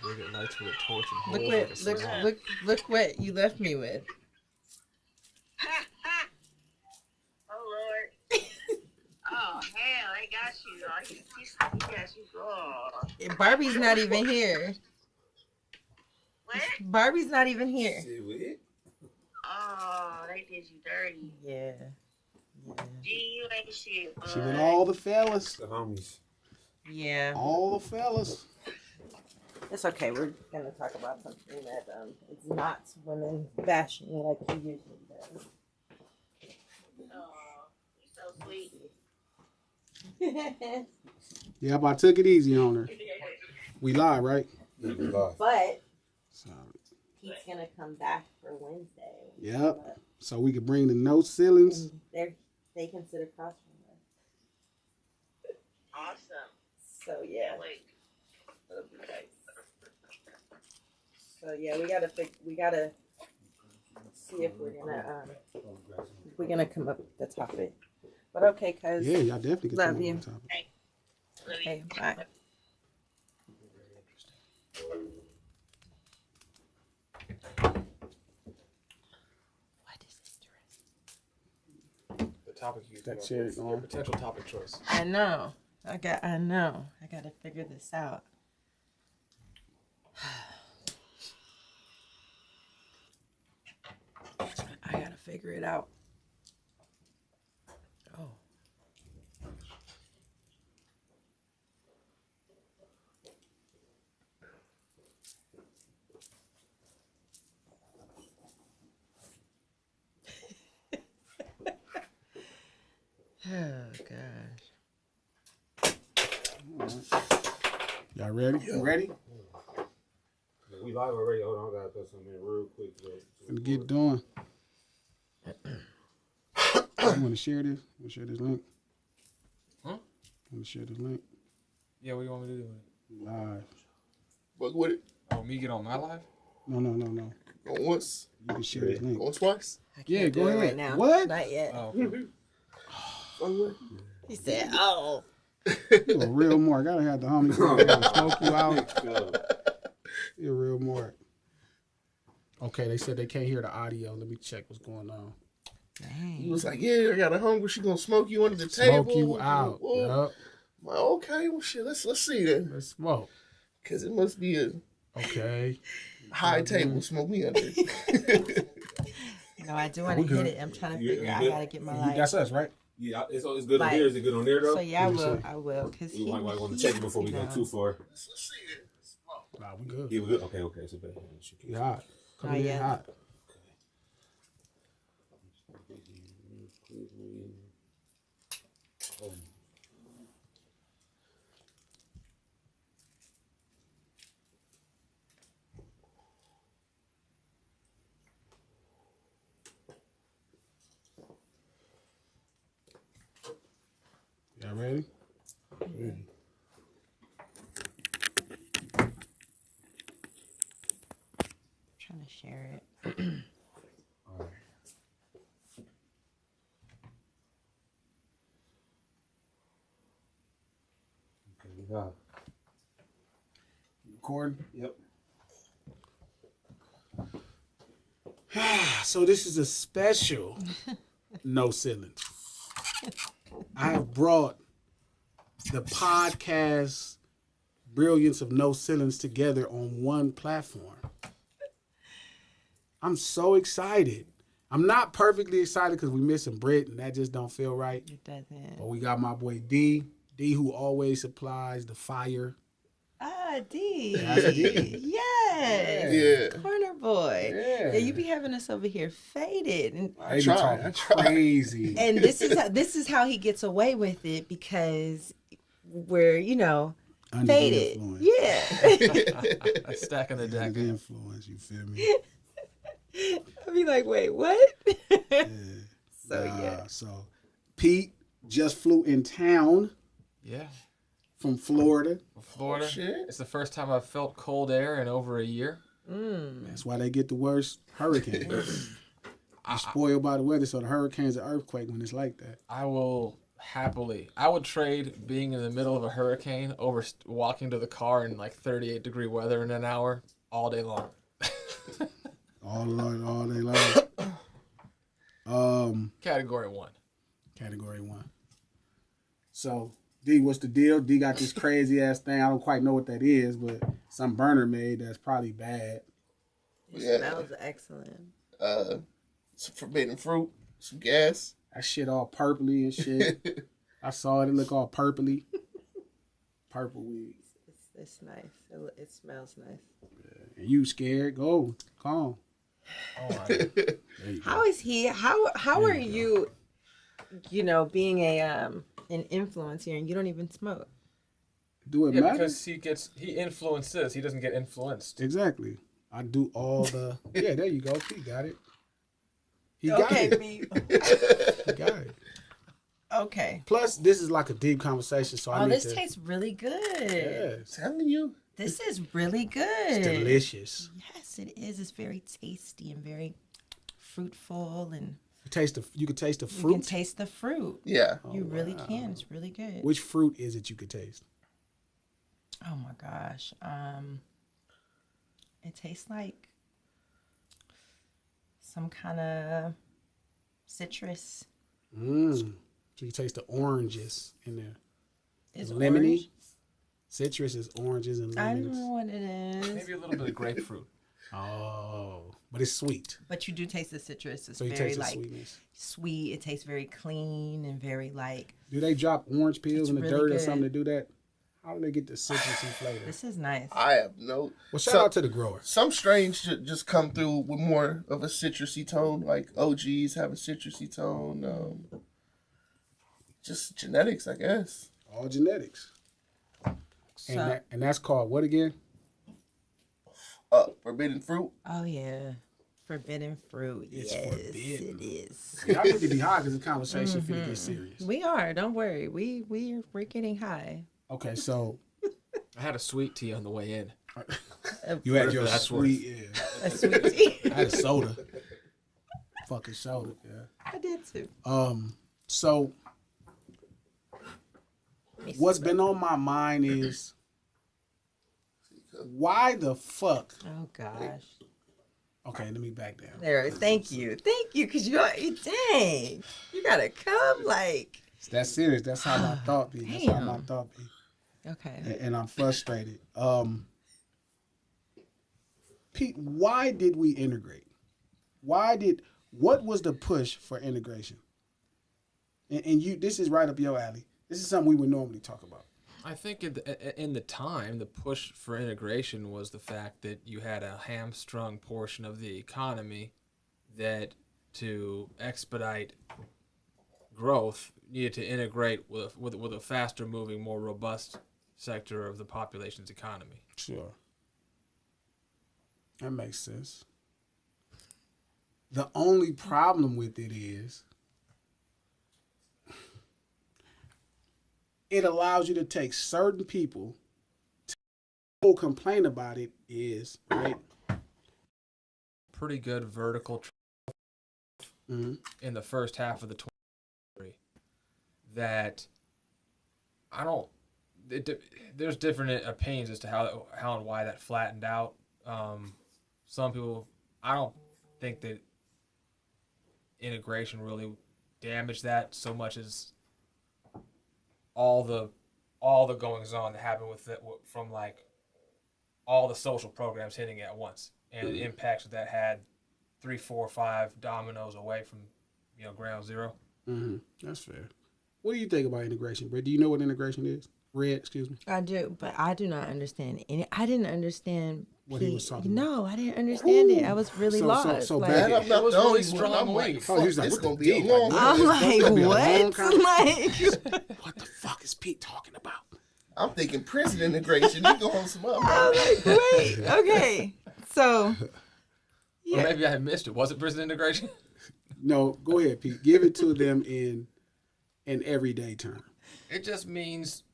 bring it lights with a torch and Look hold what like a salon. look what you left me with. Oh Lord. Oh hell, I got you. He got you. Oh. Barbie's not even here. What? Barbie's not even here. Oh, they did you dirty. Yeah. Gee, you ain't shit. She with all the fellas. The homies. Yeah. All the fellas. It's okay. We're gonna talk about something that it's not women bashing like he usually does. Oh, you so sweet. Yeah, but I took it easy on her. We live, right? Yeah, we live. But Sorry. Pete's gonna come back for Wednesday. Yep. So we could bring the no ceilings. They can sit across from us. Awesome. So yeah. Can't wait. That'll be nice. So yeah, we gotta see if we're gonna come up with the topic. But okay, cuz. Yeah, y'all definitely could Love come up you. with a topic. Okay, bye. What is this dress? The topic you That come up cherry with, on. your potential topic choice. I know. I gotta figure this out. I gotta figure it out. Oh. Oh gosh. Y'all ready? You ready? We live already. Hold on, I gotta put something in real quick. Gonna get done. You want to share this? Want to share this link? Huh? Want to share this link? Yeah, what do you want me to do with it? Live. Fuck with it. Oh, me get on my live? No. Go once. You can share this link. Go twice. I can't Yeah, do go it ahead. right now. What? Not yet. Oh, okay. Fuck with it. He said, "Oh." You a real mark. Gotta have the homie come here and smoke you out. You're a real mark. Okay, they said they can't hear the audio. Let me check what's going on. He was like, yeah, I got a hunger. She gonna smoke you under the table. Smoke you out. Whoa. Yep. I'm like, okay, well, shit, let's see then. Let's smoke. Because it must be a Okay. high table. Smoke me under. No, I do want to hit it. I'm trying to figure out. I gotta get my life. That's us, right? Yeah, it's good Like, on here. Is it good on there though? So yeah, Let me see. I will, cause We might want to check it before we go too far. Let's see then. Smoke. Nah, we good. Yeah, we good. Okay. It's a bad. We hot. Come Not in yet. hot. Y'all ready? trying to share it. All right. Okay, we got. Recording? Yep. So this is a special no ceilings. I have brought the podcast brilliance of no ceilings together on one platform. I'm so excited. I'm not perfectly excited because we're missing Britt and that just don't feel right. It doesn't. But we got my boy D who always supplies the fire. Ah, D. That's a D. Yes. Yeah. Corner boy. Yeah. Yeah, you be having us over here faded, and They be talking crazy. and this is how he gets away with it because we're Under the faded. influence. Yeah. Stacking the deck. Under the influence, you feel me? I'll be like, wait, what? Yeah. So yeah. So Pete just flew in town Yeah. from Florida. Florida. Shit. It's the first time I've felt cold air in over a year. That's why they get the worst hurricanes. They're spoiled by the weather, so the hurricanes are earthquake when it's like that. I will Happily. I would trade being in the middle of a hurricane over walking to the car in like 38-degree weather in an hour all day long. All day long. Category 1. Category 1. So, D, what's the deal? D got this crazy ass thing. I don't quite know what that is, but some burner made that's probably bad. It Yeah. smells excellent. Some forbidden fruit, some gas. That shit all purpley and shit. I saw it. It look all purpley. Purple weed. It's nice. It smells nice. And you scared? Go. Calm. Oh, my. There you go. How is he? How There are you you? Being an influencer and you don't even smoke. Do it Yeah, matter? because he influences. He doesn't get influenced. Exactly. I do all the. Yeah, there you go. He got it. He got Okay, it. me. He got it. Okay. Plus, this is like a deep conversation, so I Oh, need this to. tastes really good. Yes. Telling you. This is really good. It's delicious. Yes, it is. It's very tasty and very fruitful, and You can taste the you fruit. can taste the fruit. Yeah. You really wow. can. It's really good. Which fruit is it you could taste? Oh my gosh. It tastes like some kind of citrus. So you taste the oranges in there. Is Lemony? orange? Citrus is oranges and I lemons. know what it is. Maybe a little bit of grapefruit. Oh, but it's sweet. But you do taste the citrus. It's So you very taste the like sweetness. sweet. It tastes very clean and very like. Do they drop orange peels It's in the really dirt or good. something to do that? How do they get the citrusy flavor? This is nice. I have no. Well, shout out to the grower. Some strains just come through with more of a citrusy tone. Like OGs have a citrusy tone. Just genetics, I guess. All genetics. So, And that's called what again? Forbidden fruit. oh yeah, forbidden fruit. It's yes, forbidden. it is. Yeah, I need to be high because the conversation finna get serious. We are. Don't worry. We're getting high. Okay, so I had a sweet tea on the way in. you had your That's sweet, yeah. A sweet tea. I had a soda. Fucking soda, yeah. I did too. So what's been on my mind is why the fuck? Oh gosh. Okay, let me back down. There. Thank you, because dang, you gotta come like. That's serious. That's how my thought be. That's how my Damn. thought be. Okay. And I'm frustrated. Pete, why did we integrate? What was the push for integration? And you, this is right up your alley. This is something we would normally talk about. I think in the time, the push for integration was the fact that you had a hamstrung portion of the economy that, to expedite growth, needed to integrate with a faster moving, more robust sector of the population's economy. Sure. That makes sense. The only problem with it is it allows you to take certain people. People complain about it is, right? Pretty good vertical Mm-hmm. in the first half of the 20th century that I don't. There's different opinions as to how and why that flattened out. Some people, I don't think that integration really damaged that so much as all the goings on that happened with it, from like all the social programs hitting at once and the impacts that had 3, 4, 5 dominoes away from ground zero. Mm-hmm. That's fair. What do you think about integration, Brett? Do you know what integration is? Red, excuse me. I do, but I do not understand any. I didn't understand What he was talking No, I didn't understand it. I was really lost. So like, back Man, I'm not was the only really one. strong I'm like, weed. fuck, Oh, he was like, it's what gonna the be a dick? long Like, I'm It's like, gonna be a long what? con- Like, What the fuck is Pete talking about? I'm thinking prison integration. You go on some other. I'm like, wait, okay. So, Or yeah. maybe I had missed it. Was it prison integration? No, go ahead, Pete. Give it to them in an everyday term. It just means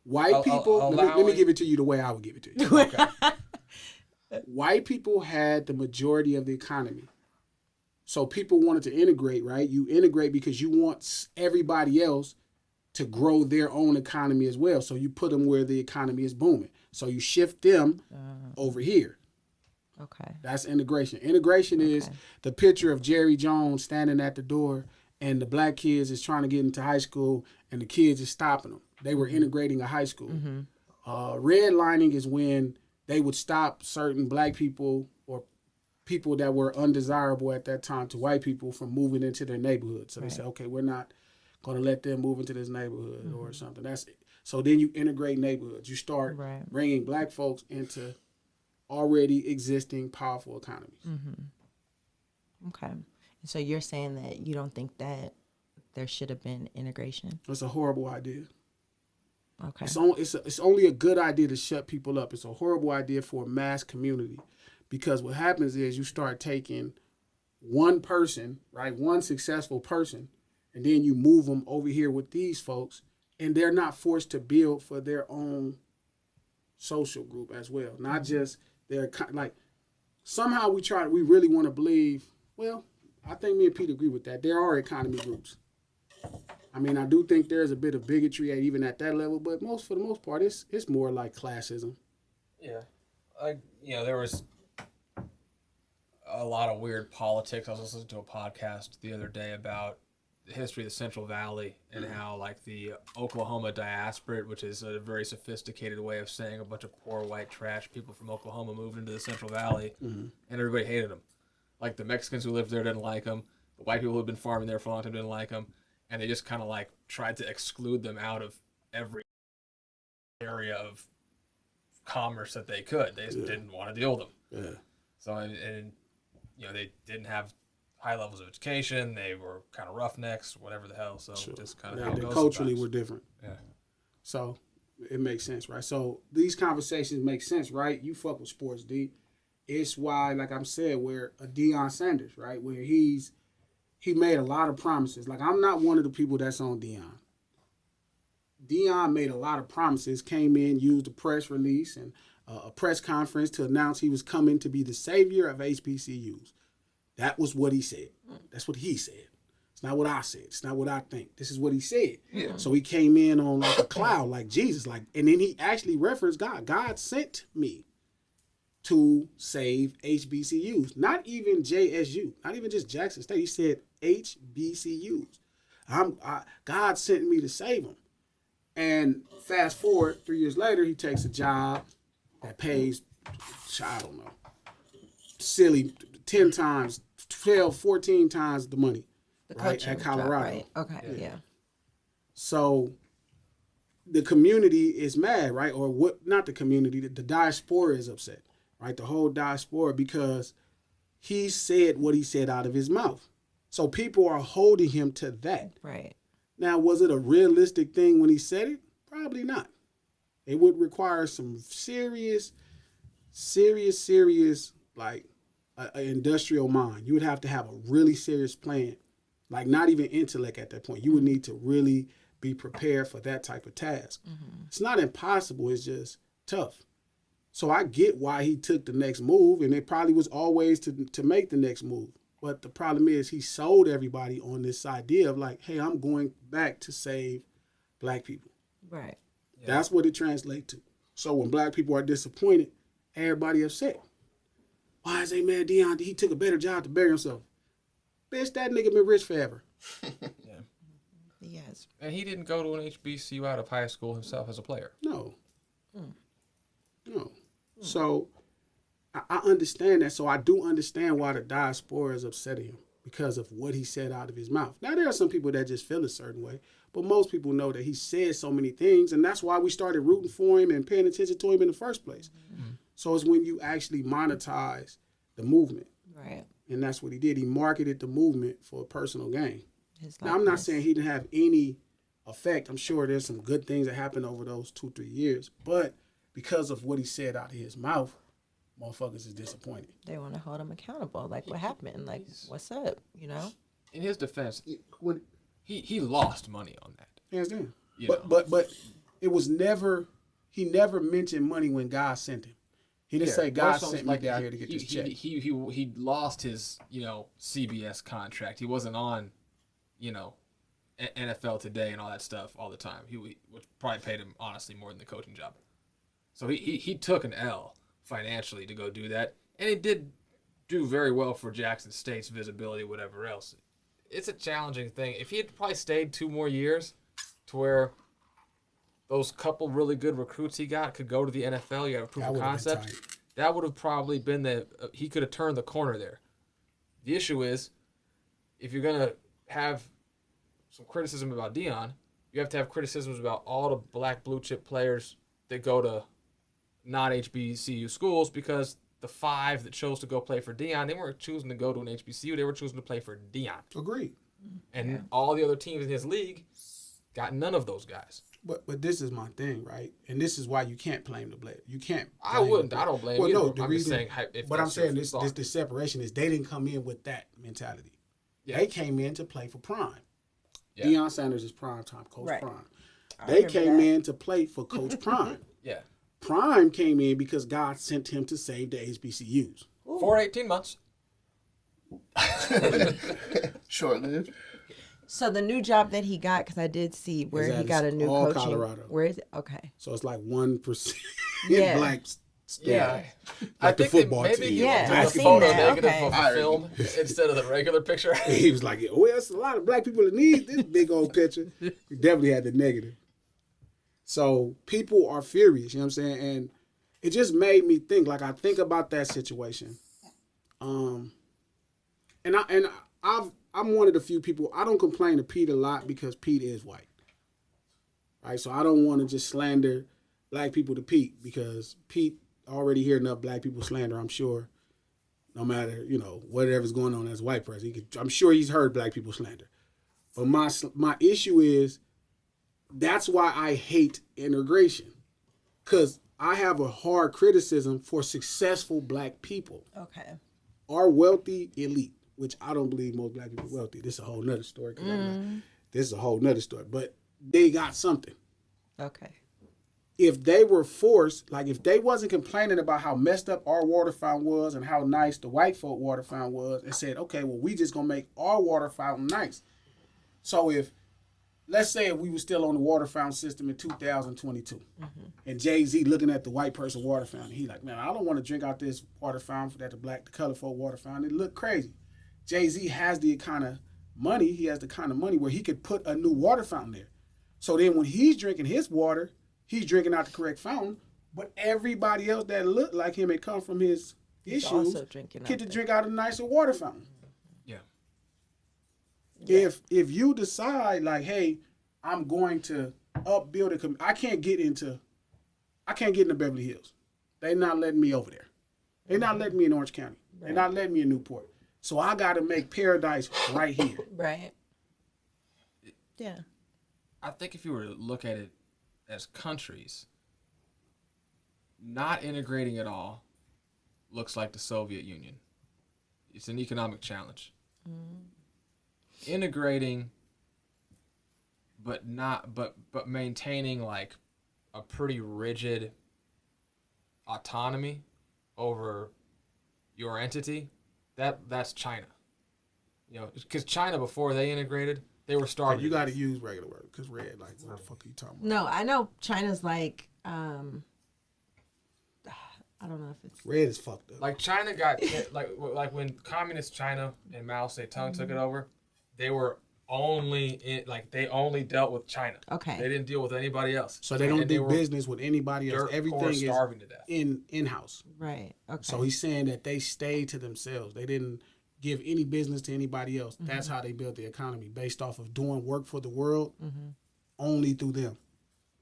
White people, let me allowing- give it to you the way I would give it to you. White people had the majority of the economy. So people wanted to integrate, right? You integrate because you want everybody else to grow their own economy as well. So you put them where the economy is booming. So you shift them over here. Okay. That's integration. Integration is the picture of Jerry Jones standing at the door and the black kids is trying to get into high school and the kids is stopping them. They were integrating a high school. Redlining is when they would stop certain black people or people that were undesirable at that time to white people from moving into their neighborhood. So they say, okay, we're not going to let them move into this neighborhood or something. That's it. So then you integrate neighborhoods. You start bringing black folks into already existing powerful economies. Okay. So you're saying that you don't think that there should have been integration? It's a horrible idea. Okay. It's only a good idea to shut people up. It's a horrible idea for a mass community because what happens is you start taking one person, right, one successful person, and then you move them over here with these folks, and they're not forced to build for their own social group as well. Not just their, like, somehow we really want to believe, well, I think me and Pete agree with that. There are economy groups. I mean, I do think there's a bit of bigotry even at that level, but for the most part, it's more like classism. Yeah, there was a lot of weird politics. I was listening to a podcast the other day about the history of the Central Valley and how, like, the Oklahoma diaspora, which is a very sophisticated way of saying a bunch of poor white trash people from Oklahoma moved into the Central Valley, and everybody hated them. Like, the Mexicans who lived there didn't like them. The white people who had been farming there for a long time didn't like them. And they just kind of, like, tried to exclude them out of every area of commerce that they could. They just didn't want to deal with them. Yeah. So, and they didn't have high levels of education. They were kind of roughnecks, whatever the hell. So just kind of how it goes culturally sometimes. we're different. Yeah. So it makes sense, right? So these conversations make sense, right? You fuck with sports, D. It's why, like I'm saying, where a Deion Sanders, right, where he made a lot of promises. Like, I'm not one of the people that's on Deion. Deion made a lot of promises, came in, used a press release and a press conference to announce he was coming to be the savior of HBCUs. That was what he said. That's what he said. It's not what I said. It's not what I think. This is what he said. Yeah. So he came in on like a cloud, like Jesus, and then he actually referenced God. God sent me to save HBCUs, not even JSU, not even just Jackson State. He said HBCUs. God sent me to save them. And fast forward 3 years later, he takes a job that pays, I don't know, silly 10 times, 12, 14 times the money, right, at Colorado. Right. Okay, yeah. So the community is mad, right? Or what? Not the community, the diaspora is upset. Right, the whole diaspora, because he said what he said out of his mouth. So people are holding him to that. Right. Now, was it a realistic thing when he said it? Probably not. It would require some serious, like, an industrial mind. You would have to have a really serious plan, like not even intellect at that point. You would need to really be prepared for that type of task. It's not impossible. It's just tough. So I get why he took the next move, and it probably was always to make the next move. But the problem is he sold everybody on this idea of like, hey, I'm going back to save black people. Right. Yeah. That's what it translates to. So when black people are disappointed, everybody upset. Why is they mad Deion? He took a better job to bury himself. Bitch, that nigga been rich forever. Yeah. Yes. And he didn't go to an HBCU out of high school himself as a player. No. No. So I understand that. So I do understand why the diaspora is upsetting him because of what he said out of his mouth. Now, there are some people that just feel a certain way, but most people know that he said so many things, and that's why we started rooting for him and paying attention to him in the first place. So it's when you actually monetize the movement. Right. And that's what he did. He marketed the movement for personal gain. Now, I'm not saying he didn't have any effect. I'm sure there's some good things that happened over those 2-3 years, but because of what he said out of his mouth, motherfuckers is disappointed. They want to hold him accountable. Like, what happened? Like, what's up? You know? In his defense, he lost money on that. Hands down. You But it was never, he never mentioned money when God sent him. He didn't say God sent me down he- here to get he, this check. He lost his CBS contract. He wasn't on NFL Today and all that stuff all the time. Which probably paid him honestly more than the coaching job. So he took an L financially to go do that, and he did do very well for Jackson State's visibility, whatever else. It's a challenging thing. If he had probably stayed 2 more years, to where those couple really good recruits he got could go to the NFL, you have a proof of concept. That would have probably been he could have turned the corner there. The issue is, if you're gonna have some criticism about Dion, you have to have criticisms about all the black blue chip players that go to non-HBCU schools, because the 5 that chose to go play for Dion, they weren't choosing to go to an HBCU, they were choosing to play for Dion. Agreed. And all the other teams in his league got none of those guys. But this is my thing, right? And this is why you can't blame the player. You can't. I wouldn't. I don't blame you. No, I'm just saying. But I'm saying this the separation is they didn't come in with that mentality. Yeah. They came in to play for Prime. Yeah. Deion Sanders is Prime time, Coach Right. Prime. I They remember came that. in to play for Coach Prime. Yeah. Prime came in because God sent him to save the HBCUs. For 18 months. Short lived. So the new job that he got, because I did see where Is he that got a it's new all coaching. Colorado. Where is it? Okay. So it's like 1% Yeah. blacks. Yeah. Like the think they football maybe team. you Yeah, did I've a seen photo that. negative Okay. of the film instead of the regular picture. He was like, oh, that's a lot of black people that need this big old picture. He definitely had the negative. So people are furious, you know what I'm saying? And it just made me think, like I think about that situation. I'm one of the few people, I don't complain to Pete a lot because Pete is white. Right? So I don't want to just slander black people to Pete, because Pete already hear enough black people slander, I'm sure. No matter, whatever's going on as a white person. I'm sure he's heard black people slander. But my issue is, that's why I hate integration. Because I have a hard criticism for successful black people. Okay. Our wealthy elite, which I don't believe most black people are wealthy. This is a whole nother story. This is a whole nother story. But they got something. Okay. If they were forced, like if they wasn't complaining about how messed up our water fountain was and how nice the white folk water fountain was, and said, okay, well, we just going to make our water fountain nice. So let's say if we were still on the water fountain system in 2022, and Jay-Z looking at the white person water fountain, he like, man, I don't want to drink out this water fountain that the color folk water fountain. It look crazy. Jay-Z has the kind of money, where he could put a new water fountain there. So then when he's drinking his water, he's drinking out the correct fountain, but everybody else that looked like him and come from his issues also drinking get out to there. drink out a nicer water fountain. Yeah. If you decide like, hey, I'm going to upbuild I can't get into Beverly Hills. They're not letting me over there. They're not letting me in Orange County. They're not letting me in Newport. So I got to make paradise right here. Right. Yeah. I think if you were to look at it as countries, not integrating at all looks like the Soviet Union. It's an economic challenge. Integrating, but maintaining like a pretty rigid autonomy over your entity, that's China. Because China, before they integrated, they were starving. You got to use regular words because red, like, what the fuck are you talking about? No, I know China's like, I don't know if it's Red is fucked up. Like China got like when communist China and Mao Zedong took it over, they were they only dealt with China. okay. They didn't deal with anybody else. So they don't And do were business with anybody else. dirt poor, Everything is starving to death. in-house. Right. Okay. So he's saying that they stayed to themselves. They didn't give any business to anybody else. That's how they built the economy, based off of doing work for the world only through them.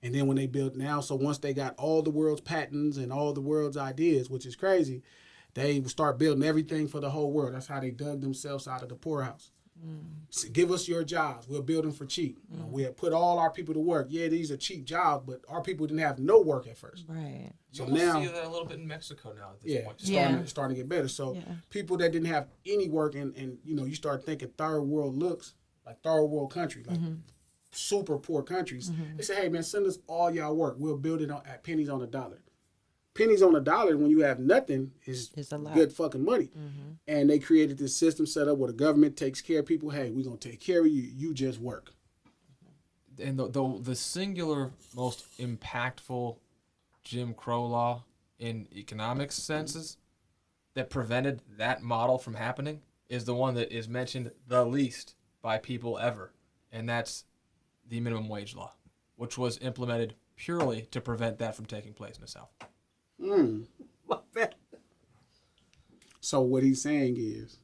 And then when they built now, so once they got all the world's patents and all the world's ideas, which is crazy, they start building everything for the whole world. That's how they dug themselves out of the poorhouse. So give us your jobs. We'll build them for cheap. We'll put all our people to work. Yeah, these are cheap jobs, but our people didn't have no work at first. right. So You now, see that a little bit in Mexico now at this yeah, point. Yeah. starting to get better. So Yeah. people that didn't have any work and you start thinking third world looks like third world country, like super poor countries. They say, hey man, send us all y'all work. We'll build it at pennies on a dollar. pennies on a dollar when you have nothing is It's a lot. good fucking money. Mm-hmm. And they created this system set up where the government takes care of people. Hey, we're going to take care of you. You just work. And the singular most impactful Jim Crow law in economics senses that prevented that model from happening is the one that is mentioned the least by people ever, and that's the minimum wage law, which was implemented purely to prevent that from taking place in the South. So what he's saying is,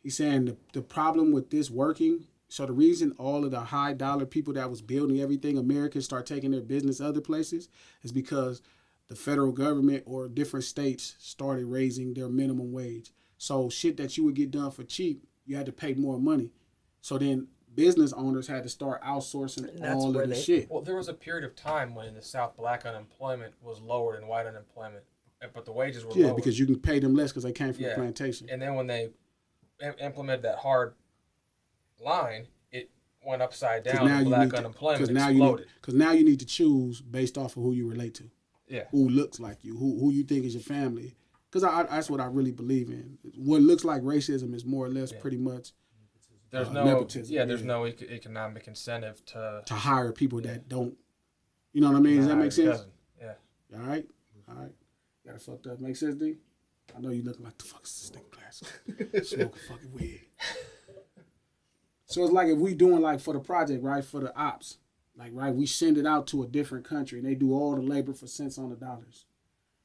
he's saying the problem with this working, so the reason all of the high dollar people that was building everything, Americans start taking their business other places, is because the federal government or different states started raising their minimum wage. So shit that you would get done for cheap, you had to pay more money. So then business owners had to start outsourcing all of the shit. Well, there was a period of time when in the South black unemployment was lower than white unemployment, but the wages were lower. Because you can pay them less because they came from the plantation. And then when they implemented that hard line, it went upside down. And black unemployment exploded. Because now you need to choose based off of who you relate to. Yeah. Who looks like you, who you think is your family. Because that's what I really believe in. What looks like racism is more or less pretty much there's nepotism. There's no economic incentive to hire people that don't, you know what I mean? Does that make sense? Yeah. All right? Got it fucked up. Make sense, D? I know you looking like the fuck is this nigga class. Smoking fucking weed. So it's like if we doing like for the project, right? For the ops. Like, right, we send it out to a different country and they do all the labor for cents on the dollars.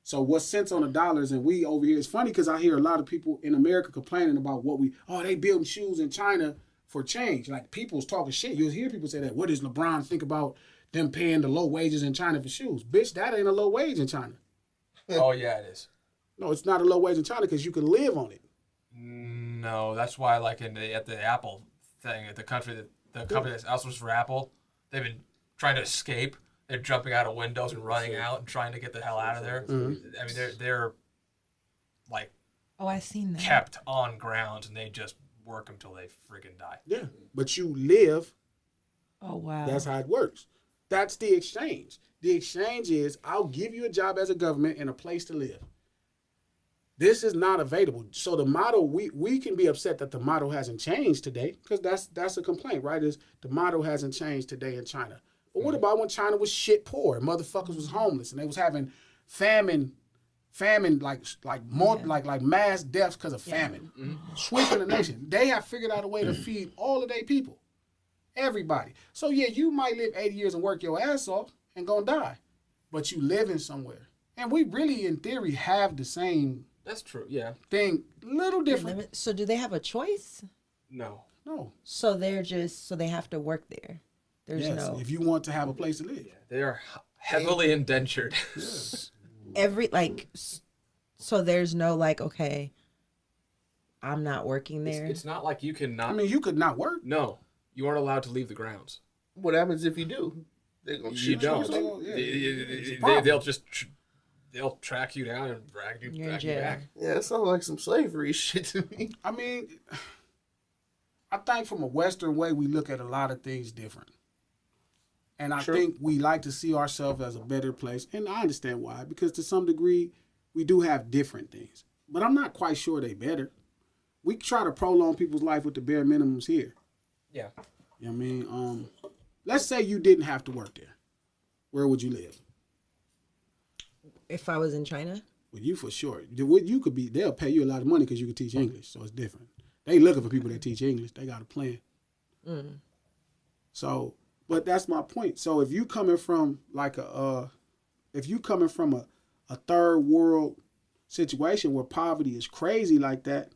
So what's cents on the dollars and we over here, it's funny because I hear a lot of people in America complaining about they building shoes in China for change. Like people's talking shit. You'll hear people say that. What does LeBron think about them paying the low wages in China for shoes? Bitch, that ain't a low wage in China. Oh, yeah, it is. No, it's not a low wage in China because you can live on it. No, that's why like at the Apple thing, at the company that's outsourced for Apple, they've been trying to escape. They're jumping out of windows and running out and trying to get the hell out of there. Mm-hmm. I mean, they're like I seen that. kept on ground and they just work until they freaking die. Yeah, but you live. Oh wow. That's how it works. That's the exchange. The exchange is I'll give you a job as a government and a place to live. This is not available. So the model, we can be upset that the model hasn't changed today because that's a complaint, right? Is the model hasn't changed today in China. But what about when China was shit poor and motherfuckers was homeless and they was having famine like mass deaths because of famine, sweeping the nation. They have figured out a way to feed all of their people, everybody. So yeah, you might live 80 years and work your ass off and gonna die, but you living somewhere. And we really, in theory, have the same. That's true. Yeah. Thing, little different. So do they have a choice? No. So they have to work there. There's no. If you want to have a place to live. Yeah, they are heavily indentured. So there's no okay, I'm not working there. It's not like you can not. I mean, you could not work. No, you aren't allowed to leave the grounds. What happens if you do? They're gonna shoot You you. don't. They'll just they'll track you down and drag you back. Yeah, that sounds like some slavery shit to me. I mean, I think from a Western way, we look at a lot of things different. And I think we like to see ourselves as a better place. And I understand why, because to some degree, we do have different things. But I'm not quite sure they better. We try to prolong people's life with the bare minimums here. Yeah. You know what I mean? Let's say you didn't have to work there. Where would you live? If I was in China? Well, you for sure. You could be. They'll pay you a lot of money because you can teach English, so it's different. They looking for people that teach English. They got a plan. So, but that's my point. So if you coming from a third world situation where poverty is crazy like that,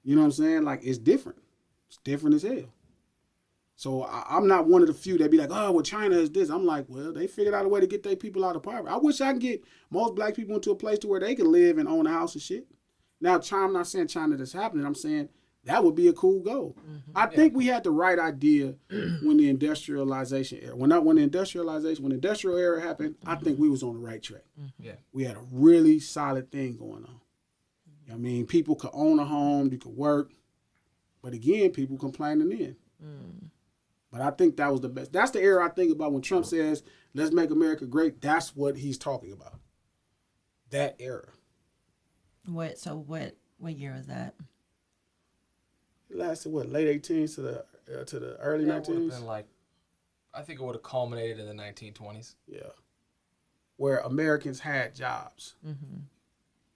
you know what I'm saying? Like it's different. It's different as hell. So I'm not one of the few that be like, oh, well, China is this. I'm like, well, they figured out a way to get their people out of poverty. I wish I could get most black people into a place to where they can live and own a house and shit. Now, China, I'm not saying China that's happening. I'm saying that would be a cool goal. I think we had the right idea when the industrialization era. When the industrial era happened, I think we was on the right track. Yeah. We had a really solid thing going on. You know what I mean, people could own a home, you could work. But again, people complaining then. But I think that was the best. That's the era I think about when Trump says, let's make America great. That's what he's talking about. That era. What year was that? It lasted, what, late 18s to the early That would have 19s? been like, I think it would have culminated in the 1920s. Yeah. Where Americans had jobs. Mm-hmm.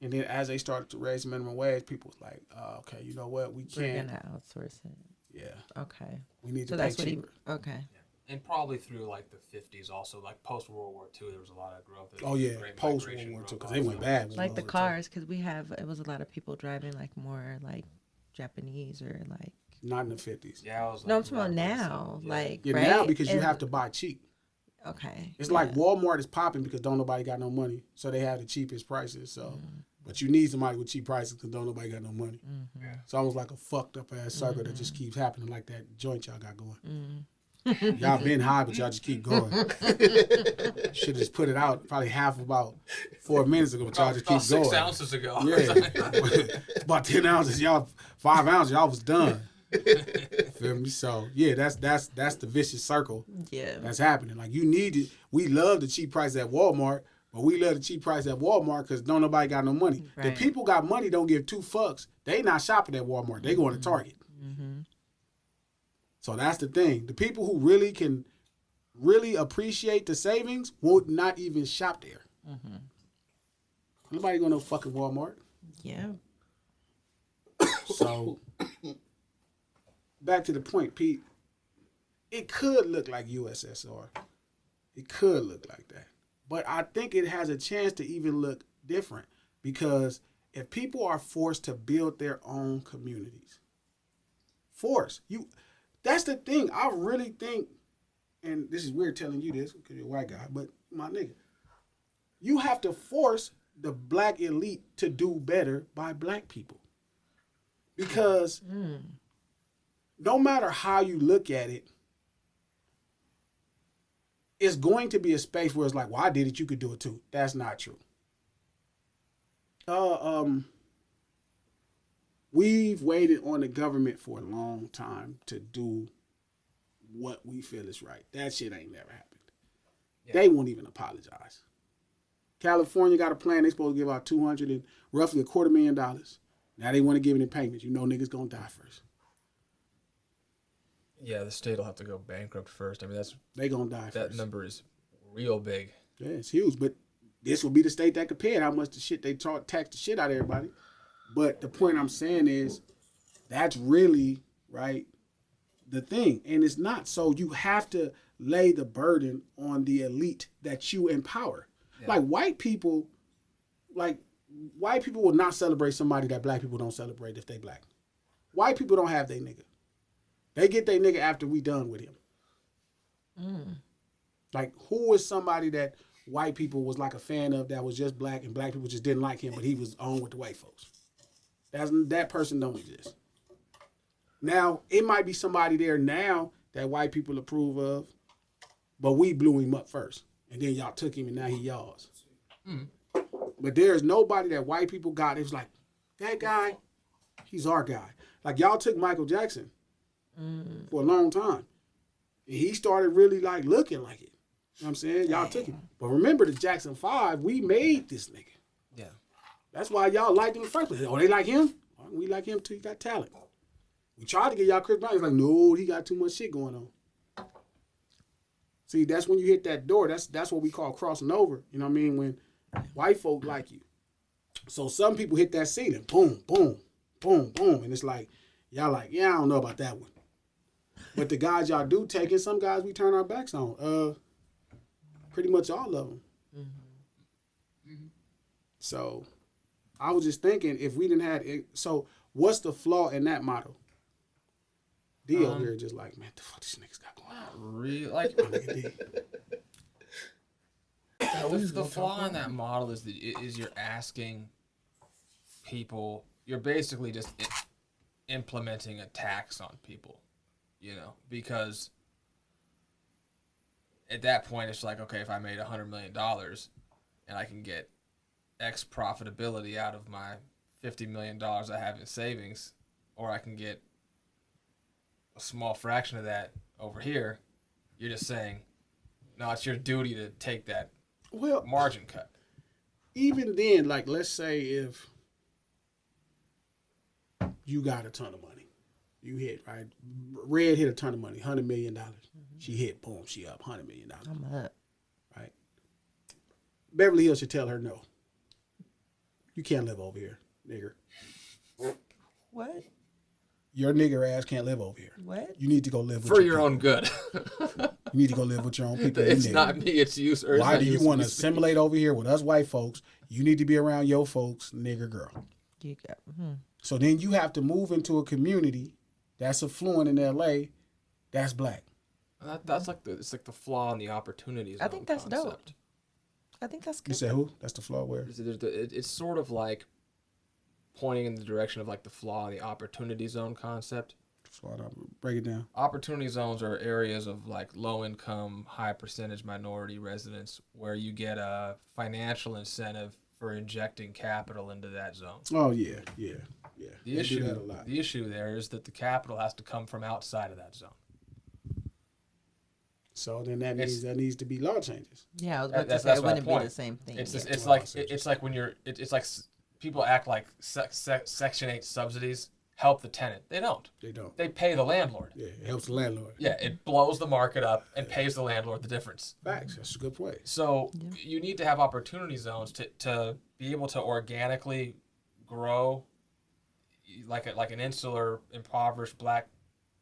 And then as they started to raise minimum wage, people was like, okay, you know what? We We're can't. gonna outsource it. Yeah. Okay. We need So to pay that's what he. cheaper. Okay. And probably through like the 50s also, like post World War II, there was a lot of growth. Oh, yeah. Great Post World migration War II, growth because they went also. bad. when Like World the War II. cars, because it was a lot of people driving like more like Japanese or like. Not in the 50s. Yeah, I was No, I'm like, talking about around now. 47, Like Yeah, right? now because you And- have to buy cheap. Okay. It's yeah. like Walmart is popping because don't nobody got no money, so they have the cheapest prices. So, but you need somebody with cheap prices because don't nobody got no money. Mm-hmm. Yeah. It's almost like a fucked up ass circle that just keeps happening, like that joint y'all got going. Mm-hmm. Y'all been high, but y'all just keep going. Should just put it out probably half about 4 minutes ago, but y'all just about keep 6 going. ounces ago. Yeah, it's about 10 ounces. Y'all 5 ounces. Y'all was done. Feel me? So yeah, that's the vicious circle Yeah. that's happening. Like you need it. We love the cheap price at Walmart, but we love the cheap price at Walmart because don't nobody got no money. The Right. people got money don't give two fucks. They not shopping at Walmart. They going to Target. Mm-hmm. So that's the thing. The people who really can really appreciate the savings would not even shop there. Mm-hmm. Nobody going to fucking Walmart. Yeah. So back to the point, Pete. It could look like USSR. It could look like that. But I think it has a chance to even look different because if people are forced to build their own communities, that's the thing. I really think, and this is weird telling you this because you're a white guy, but my nigga, you have to force the black elite to do better by black people. Because no matter how you look at it, it's going to be a space where it's like, well, I did it, you could do it too. That's not true. We've waited on the government for a long time to do what we feel is right. That shit ain't never happened. Yeah. They won't even apologize. California got a plan. They supposed to give out roughly $250,000. Now they want to give it in payments. You know niggas gonna die first. Yeah, the state will have to go bankrupt first. I mean, They gonna die that first. number is real big. Yeah, it's huge. But this will be the state that could pay it. How much the shit they tax the shit out of everybody. But the point I'm saying is, that's really right the thing, and it's not. So you have to lay the burden on the elite that you empower. Yeah. Like white people will not celebrate somebody that black people don't celebrate if they black. White people don't have their nigga. They get their nigga after we done with him. Like, who is somebody that white people was like a fan of that was just black and black people just didn't like him, but he was on with the white folks? That person don't exist. Now, it might be somebody there now that white people approve of, but we blew him up first. And then y'all took him and now he y'all's. But there's nobody that white people got. It was like, that guy, he's our guy. Like, y'all took Michael Jackson for a long time. And he started really like looking like it. You know what I'm saying? Y'all took him. But remember the Jackson 5, we made this nigga. Yeah. That's why y'all liked him in the first place. Oh, they like him? Oh, we like him too. He got talent. We tried to get y'all Chris Brown. He's like, no, he got too much shit going on. See, that's when you hit that door. That's what we call crossing over. You know what I mean? When white folk like you. So some people hit that ceiling. Boom, boom, boom, boom. And it's like, y'all like, yeah, I don't know about that one. But the guys y'all do take, and some guys we turn our backs on. Pretty much all of them. So I was just thinking, if we didn't have it, so what's the flaw in that model? D over here just like, man, the fuck this niggas got going on? Like Nigga D. the flaw in that model is you're asking people. You're basically just implementing a tax on people, because at that point it's like, okay, if I made $100 million and I can get X profitability out of my $50 million I have in savings, or I can get a small fraction of that over here, you're just saying, no, it's your duty to take that Well, margin cut. even then, like let's say if you got a ton of money, you hit right. Red hit a ton of money, $100 million. She hit, boom, she up $100 million. I'm up. Right. Beverly Hills should tell her no. You can't live over here, nigger. What? Your nigger ass can't live over here. What? You need to go live with For your your own good. You need to go live with your own people. It's you nigger. not me, it's you. Or Why do you want to to assimilate over here with us white folks? You need to be around your folks, nigger girl. You got. So then you have to move into a community that's affluent in LA that's black. That's like it's like the flaw in the opportunities. I think that's dope. I think that's You good. say who? That's the flaw where? It's sort of like pointing in the direction of like the flaw in the opportunity zone concept. Break it down. Opportunity zones are areas of like low income, high percentage minority residents where you get a financial incentive for injecting capital into that zone. Oh yeah. The They do that a lot. the issue there is that the capital has to come from outside of that zone. So then that means there needs to be law changes. Yeah, I was about to That's say it my wouldn't be point. the same thing. It's yeah. it's like when it's like people act like Section 8 subsidies help the tenant. They don't. They don't. They pay the landlord. Yeah, it helps the landlord. Yeah, it blows the market up and pays the landlord the difference. Facts. That's a good point. So you need to have opportunity zones to be able to organically grow like an insular, impoverished black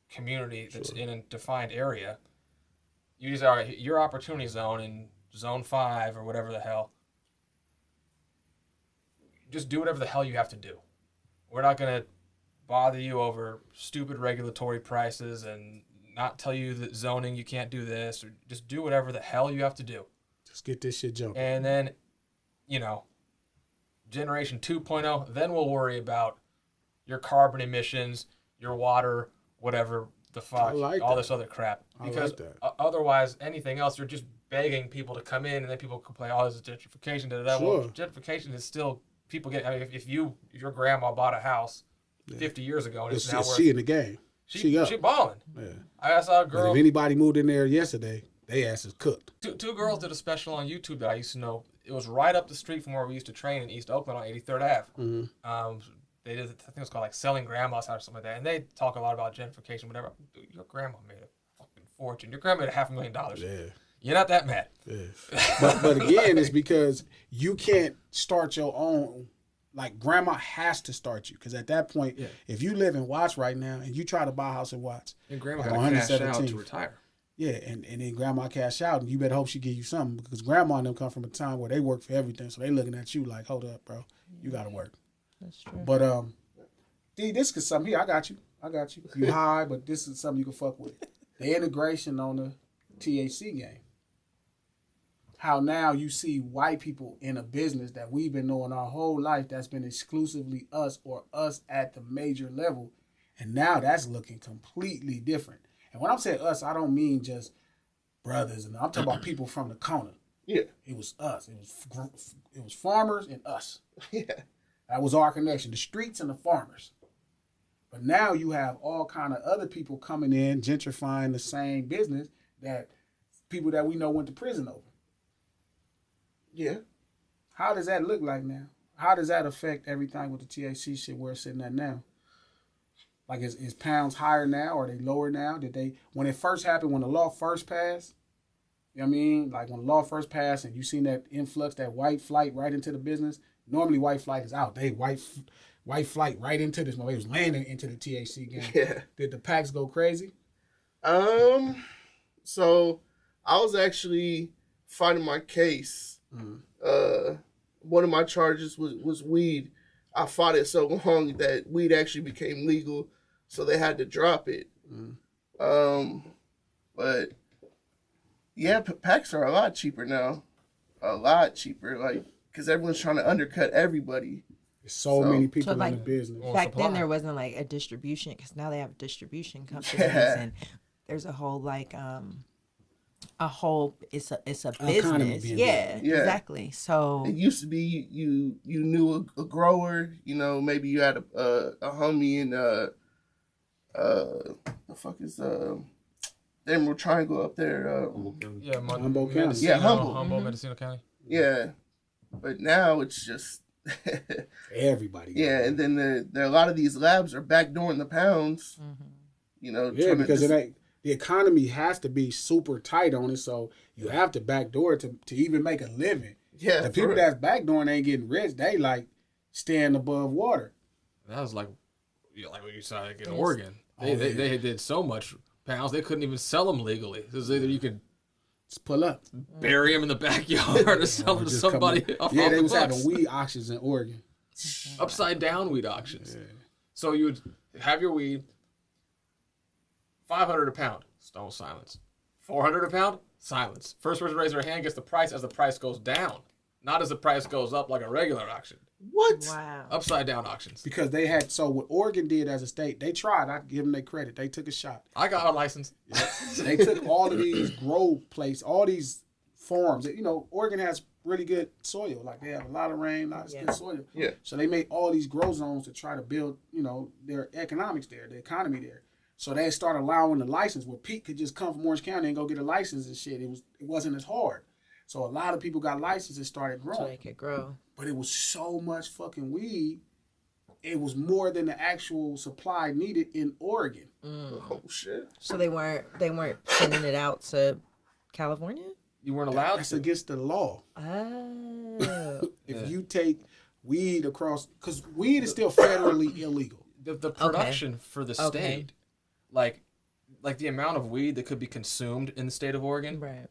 community that's in a defined area. Use your opportunity zone in zone 5 or whatever the hell. Just do whatever the hell you have to do. We're not going to bother you over stupid regulatory prices and not tell you that zoning you can't do this, or just do whatever the hell you have to do. Just get this shit jumping. And then, generation 2.0, then we'll worry about your carbon emissions, your water, whatever the fuck, all this other crap. Because otherwise, anything else, you're just begging people to come in, and then people complain, oh, this is gentrification. Well, gentrification is still people get. I mean, if your grandma bought a house 50 years ago, and it's now worth, she in the game. She up. She balling. Yeah. I saw a girl. But if anybody moved in there yesterday, they ass is cooked. Two girls did a special on YouTube that I used to know. It was right up the street from where we used to train in East Oakland on 83rd Ave. Mm-hmm. They did, I think it was called like Selling Grandma's House or something like that. And they talk a lot about gentrification, whatever. Dude, your grandma made a fucking fortune. Your grandma made $500,000. Yeah. You're not that mad. Yeah. But again, it's because you can't start your own. Like, grandma has to start you. Because at that point, if you live in Watts right now and you try to buy a house in Watts. And grandma like got to cash out to retire. Yeah, and then grandma cash out, and you better hope she give you something. Because grandma and them come from a time where they work for everything. So they looking at you like, hold up, bro. You got to work. That's true. But, D, this is something here. I got you. You high, but this is something you can fuck with. The integration on the THC game. How now you see white people in a business that we've been knowing our whole life that's been exclusively us or us at the major level. And now that's looking completely different. And when I'm saying us, I don't mean just brothers. And I'm talking about people from the corner. Yeah. It was us. It was farmers and us. Yeah. That was our connection, the streets and the farmers. But now you have all kind of other people coming in, gentrifying the same business that people that we know went to prison over. Yeah. How does that look like now? How does that affect everything with the THC shit where it's sitting at now? Like, is pounds higher now? Or are they lower now? When it first happened, when the law first passed, you know what I mean? Like, when the law first passed and you seen that influx, that white flight right into the business, normally white flight is out. They white flight right into this. They was landing into the THC game. Yeah. Did the packs go crazy? So I was actually fighting my case. One of my charges was weed. I fought it so long that weed actually became legal, so they had to drop it. But yeah, packs are a lot cheaper now. A lot cheaper, like, because everyone's trying to undercut everybody. There's so many people like, in the business. Back then there wasn't like a distribution, because now they have distribution companies and there's a whole like it's a business. Yeah, exactly. So it used to be you knew a grower, maybe you had a homie in the fuck is the Emerald Triangle up there? Yeah, Humboldt County. Mendocino, Yeah, Humboldt. Humboldt, Mendocino County. Yeah, but now it's just Everybody. yeah, and then there a lot of these labs are backdooring the pounds. You know, Yeah, trying to because just- it ain't, the economy has to be super tight on it, so you have to backdoor it to even make a living. yeah, The for people real. that's backdooring ain't getting rich. They like staying above water. That was like what you saw like in Yes. Oregon. They, Oh, they, yeah. they did so much pounds they couldn't even sell them legally. It was either you could Just pull up. bury them in the backyard or sell them to Just come somebody up. off Yeah, off they the was books. having weed auctions in Oregon. Upside down weed auctions. So you would have your weed, $500 a pound, stone silence. $400 a pound, silence. First person to raise their hand gets the price as the price goes down, not as the price goes up like a regular auction. What? Wow. Upside down auctions. Because they had, so what Oregon did as a state, they tried. I give them their credit. They took a shot. I got a license. They took all of these grow places, all these farms. You know, Oregon has really good soil. Like they have a lot of rain, a lot of good soil. Yeah. So they made all these grow zones to try to build, you know, their economics there, the economy there. So they started allowing the license where Pete could just come from Orange County and go get a license and shit. It wasn't as hard. So a lot of people got licenses and started So growing. they could grow. But it was so much fucking weed. It was more than the actual supply needed in Oregon. Oh shit. So they weren't sending it out to California? You weren't allowed That's to. against the law. Oh. If you take weed across, because weed is still federally illegal. The production for the state, like the amount of weed that could be consumed in the state of Oregon Right.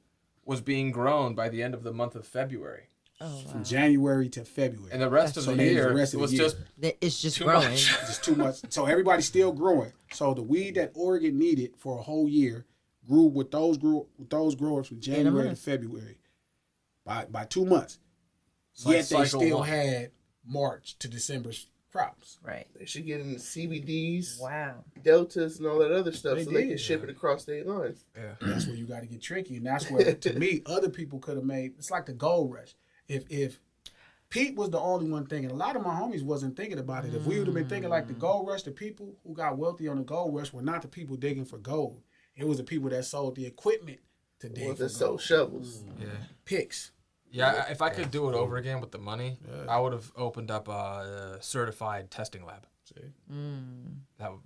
was being grown by the end of the month of February. Oh, wow. From January to February. And the rest of So the they- the year rest of the was year. just It's just too growing. much. Just too much. So everybody's still growing. So the weed that Oregon needed for a whole year grew with those growers from January to month. February by 2 months. like Yet they cycle still one. had March to December crops. Right. They should get in the CBDs, Wow. deltas, and all that other stuff, They so they did. can ship it across state lines. Yeah. That's where you got to get tricky, and that's where, to me, other people could have made. It's like the gold rush. If Pete was the only one thinking, a lot of my homies wasn't thinking about it. If we would have been thinking like the gold rush, the people who got wealthy on the gold rush were not the people digging for gold. It was the people that sold the equipment to dig Ones for that sell gold. shovels. Yeah. Picks. Yeah, if I could do it over again with the money, I would have opened up a certified testing lab.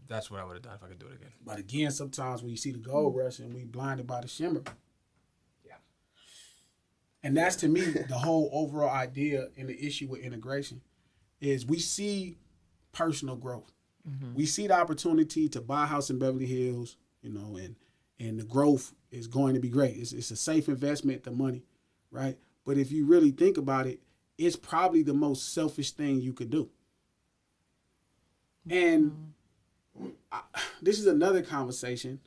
That's what I would have done if I could do it again. But again, sometimes when you see the gold rush and we blinded by the shimmer. Yeah. And that's, to me, the whole overall idea and the issue with integration is we see personal growth. We see the opportunity to buy a house in Beverly Hills, you know, and the growth is going to be great. It's a safe investment, the money, right? But if you really think about it, it's probably the most selfish thing you could do. And this is another conversation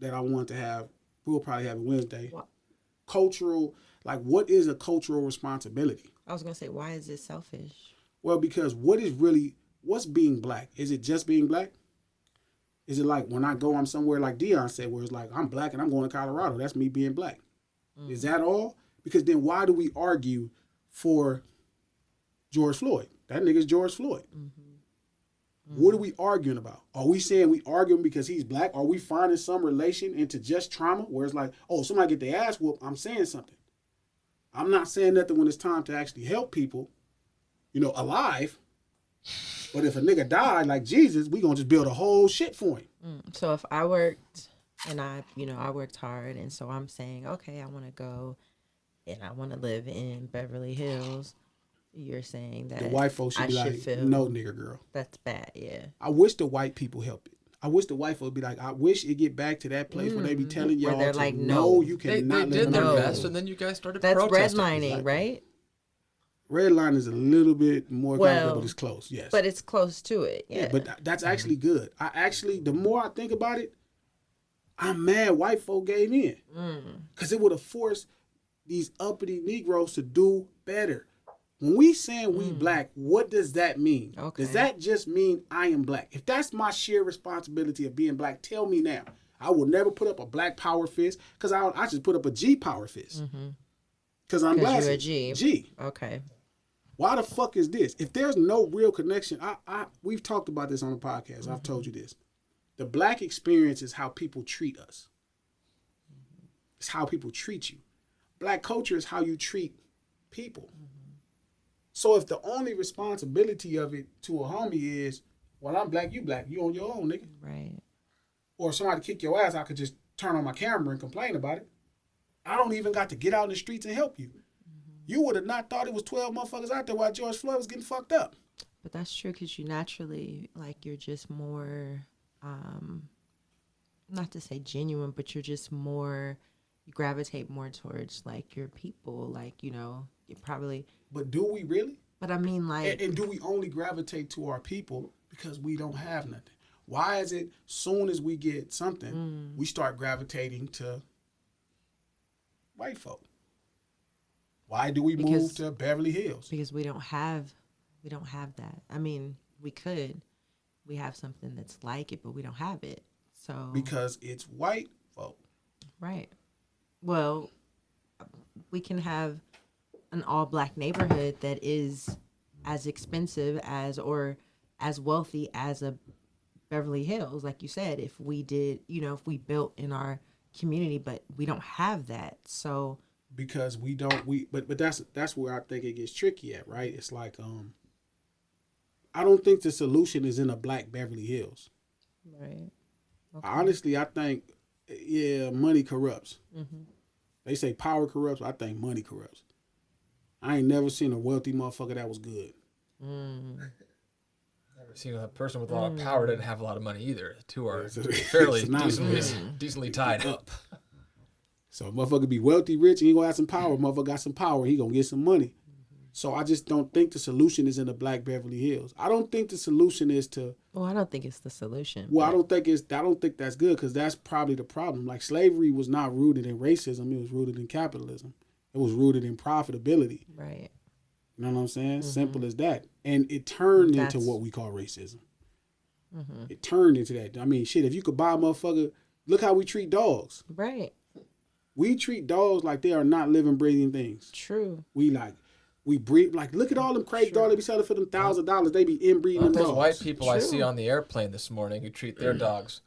that I want to have. We'll probably have it Wednesday. What? Cultural, like what is a cultural responsibility? I was gonna say, why is it selfish? Well, because what's being black? Is it just being black? Is it like when I go, I'm somewhere like Dion said, where it's like, I'm black and I'm going to Colorado. That's me being black. Is that all? Because then why do we argue for George Floyd? That nigga's George Floyd. What are we arguing about? Are we saying we arguing because he's black? Are we finding some relation into just trauma where it's like, oh, somebody get their ass whooped, I'm saying something. I'm not saying nothing when it's time to actually help people, you know, alive. But if a nigga died like Jesus, we gonna just build a whole shit for him. So if I worked and I worked hard, and so I'm saying, okay, I want to go and I want to live in Beverly Hills. You're saying that The white folks should I be like, feel no, nigga, girl. that's bad. Yeah. I wish the white people help it. I wish the white folks be like, I wish it get back to that place where they be telling Where y'all they're to like, no, no. you They cannot live did in their our best, best. and then you guys started That's protesting. redlining, right? Red line is a little bit more complicated, but it's close, yes. But it's close to it. Yeah. But that's actually good. The more I think about it, I'm mad white folk gave in. Because it would have forced these uppity Negroes to do better. When we saying we black, what does that mean? Okay. Does that just mean I am black? If that's my sheer responsibility of being black, tell me now. I will never put up a black power fist because I just put up a G power fist. Because I'm black. you're a G. G. Okay. Why the fuck is this? If there's no real connection, we've talked about this on the podcast. I've told you this. The black experience is how people treat us. It's how people treat you. Black culture is how you treat people. So if the only responsibility of it to a homie is, well, I'm black, you on your own, nigga. Right. Or if somebody kick your ass, I could just turn on my camera and complain about it. I don't even got to get out in the streets and help you. You would have not thought it was 12 motherfuckers out there while George Floyd was getting fucked up. But that's true because you naturally, like, you're just more, not to say genuine, but you're just more, you gravitate more towards, like, your people. Like, you know, you probably. But do we really? But I mean, like. And do we only gravitate to our people because we don't have nothing? Why is it soon as we get something, we start gravitating to white folk? Why do we move to Beverly Hills? Because we don't have that. I mean, we could. We have something that's like it, but we don't have it. So because it's white folk. Right. Well, we can have an all black neighborhood that is as expensive as or as wealthy as a Beverly Hills, like you said, if we did, you know, if we built in our community, but we don't have that. So because we don't, but that's where I think it gets tricky at, right? It's like, I don't think the solution is in a black Beverly Hills. Right. Okay. Honestly, I think, yeah, money corrupts. Mm-hmm. They say power corrupts. I think money corrupts. I ain't never seen a wealthy motherfucker that was good. Never seen a person with a lot of power didn't have a lot of money either. The two are fairly decently tied up. So motherfucker be wealthy, rich, and he gonna have some power. Motherfucker got some power, he gonna get some money. So I just don't think the solution is in the black Beverly Hills. I don't think the solution is to. Well, I don't think it's the solution. Well, I don't think that's good because that's probably the problem. Like slavery was not rooted in racism; it was rooted in capitalism. It was rooted in profitability. Right. You know what I'm saying? Simple as that. And it turned into what we call racism. It turned into that. I mean, shit. If you could buy a motherfucker, look how we treat dogs. Right. We treat dogs like they are not living, breathing things. True. We breed, like, look at all them crazy dogs they be selling for them $1,000. They be inbreeding them those dogs. white people I see on the airplane this morning who treat their dogs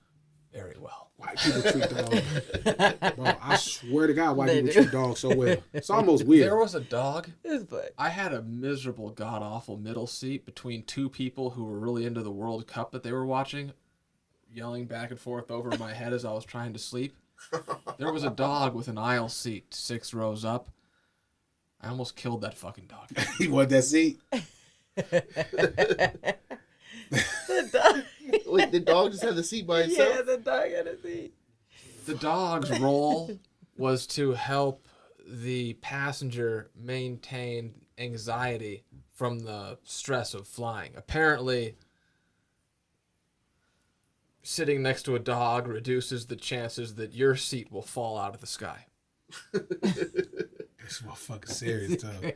very well. White people treat dogs. Bro, I swear to God, white people treat dogs so well. It's almost weird. There was a dog. It's black. I had a miserable, god-awful middle seat between two people who were really into the World Cup that they were watching, yelling back and forth over my head as I was trying to sleep. There was a dog with an aisle seat 6 rows up. I almost killed that fucking dog. You want that seat? Wait, the dog just had the seat by itself? Yeah, the dog had a seat. The dog's role was to help the passenger maintain anxiety from the stress of flying. Apparently, sitting next to a dog reduces the chances that your seat will fall out of the sky. This motherfucker serious, though.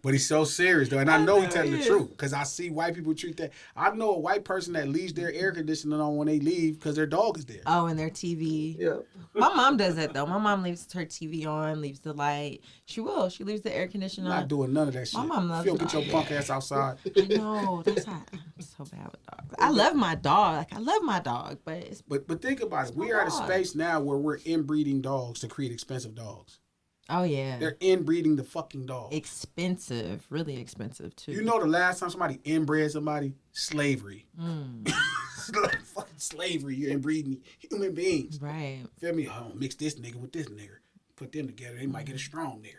But he's so serious, though. And I know he's telling the truth because I see white people treat that. I know a white person that leaves their air conditioning on when they leave because their dog is there. Oh, and their TV. Yeah. My mom does that, though. My mom leaves her TV on, leaves the light. She will. She leaves the air conditioner on. Not doing none of that shit. My mom loves If you don't get dogs. your punk ass outside. I know. That's how I'm so bad with dogs. I love my dog. Like, I love my dog, but it's... But think about it. We are at a space now where we're inbreeding dogs to create expensive dogs. Oh, yeah. They're inbreeding the fucking dog. Expensive. Really expensive, too. You know the last time somebody inbred somebody? Slavery. Fucking slavery. You're inbreeding human beings. Right. Feel me? Oh, mix this nigga with this nigga. Put them together. They might get a strong nigga.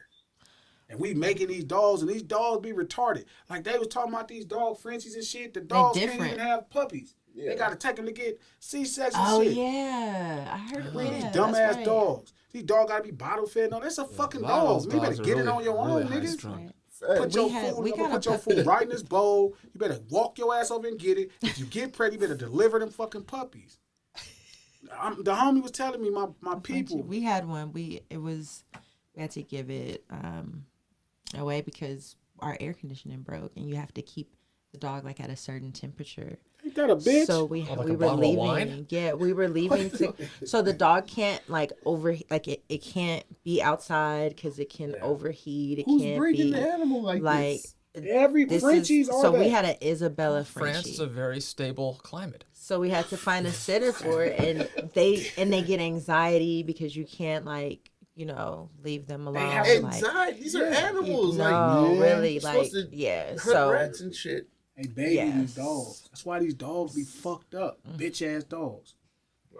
And we making these dogs, and these dogs be retarded. Like they was talking about these dog Frenchies and shit. The dogs can't even have puppies. Yeah. They got to take them to get C-section shit. Yeah. I heard it. These dumbass dogs. These dogs got to be bottle fed. No, that's a fucking dog. You better get it on your own, nigga. Right. Put your food right in this bowl. You better walk your ass over and get it. If you get pregnant, you better deliver them fucking puppies. The homie was telling me my people. We had one. We had to give it away because our air conditioning broke, and you have to keep the dog like at a certain temperature. Ain't that a bitch? So we like were leaving. Yeah, we were leaving so the dog can't it can't be outside because it can overheat. It Who's can't breeding be the animal like this? Every Frenchies are so that. we had an Isabella France Frenchie. is a very stable climate. So we had to find a sitter for it, and they get anxiety because you can't leave them alone. have Anxiety. These are animals. No, Yeah. really, You're supposed to yeah. hunt So rats and shit. They baby these Yes. dogs. That's why these dogs be fucked up. Bitch ass dogs.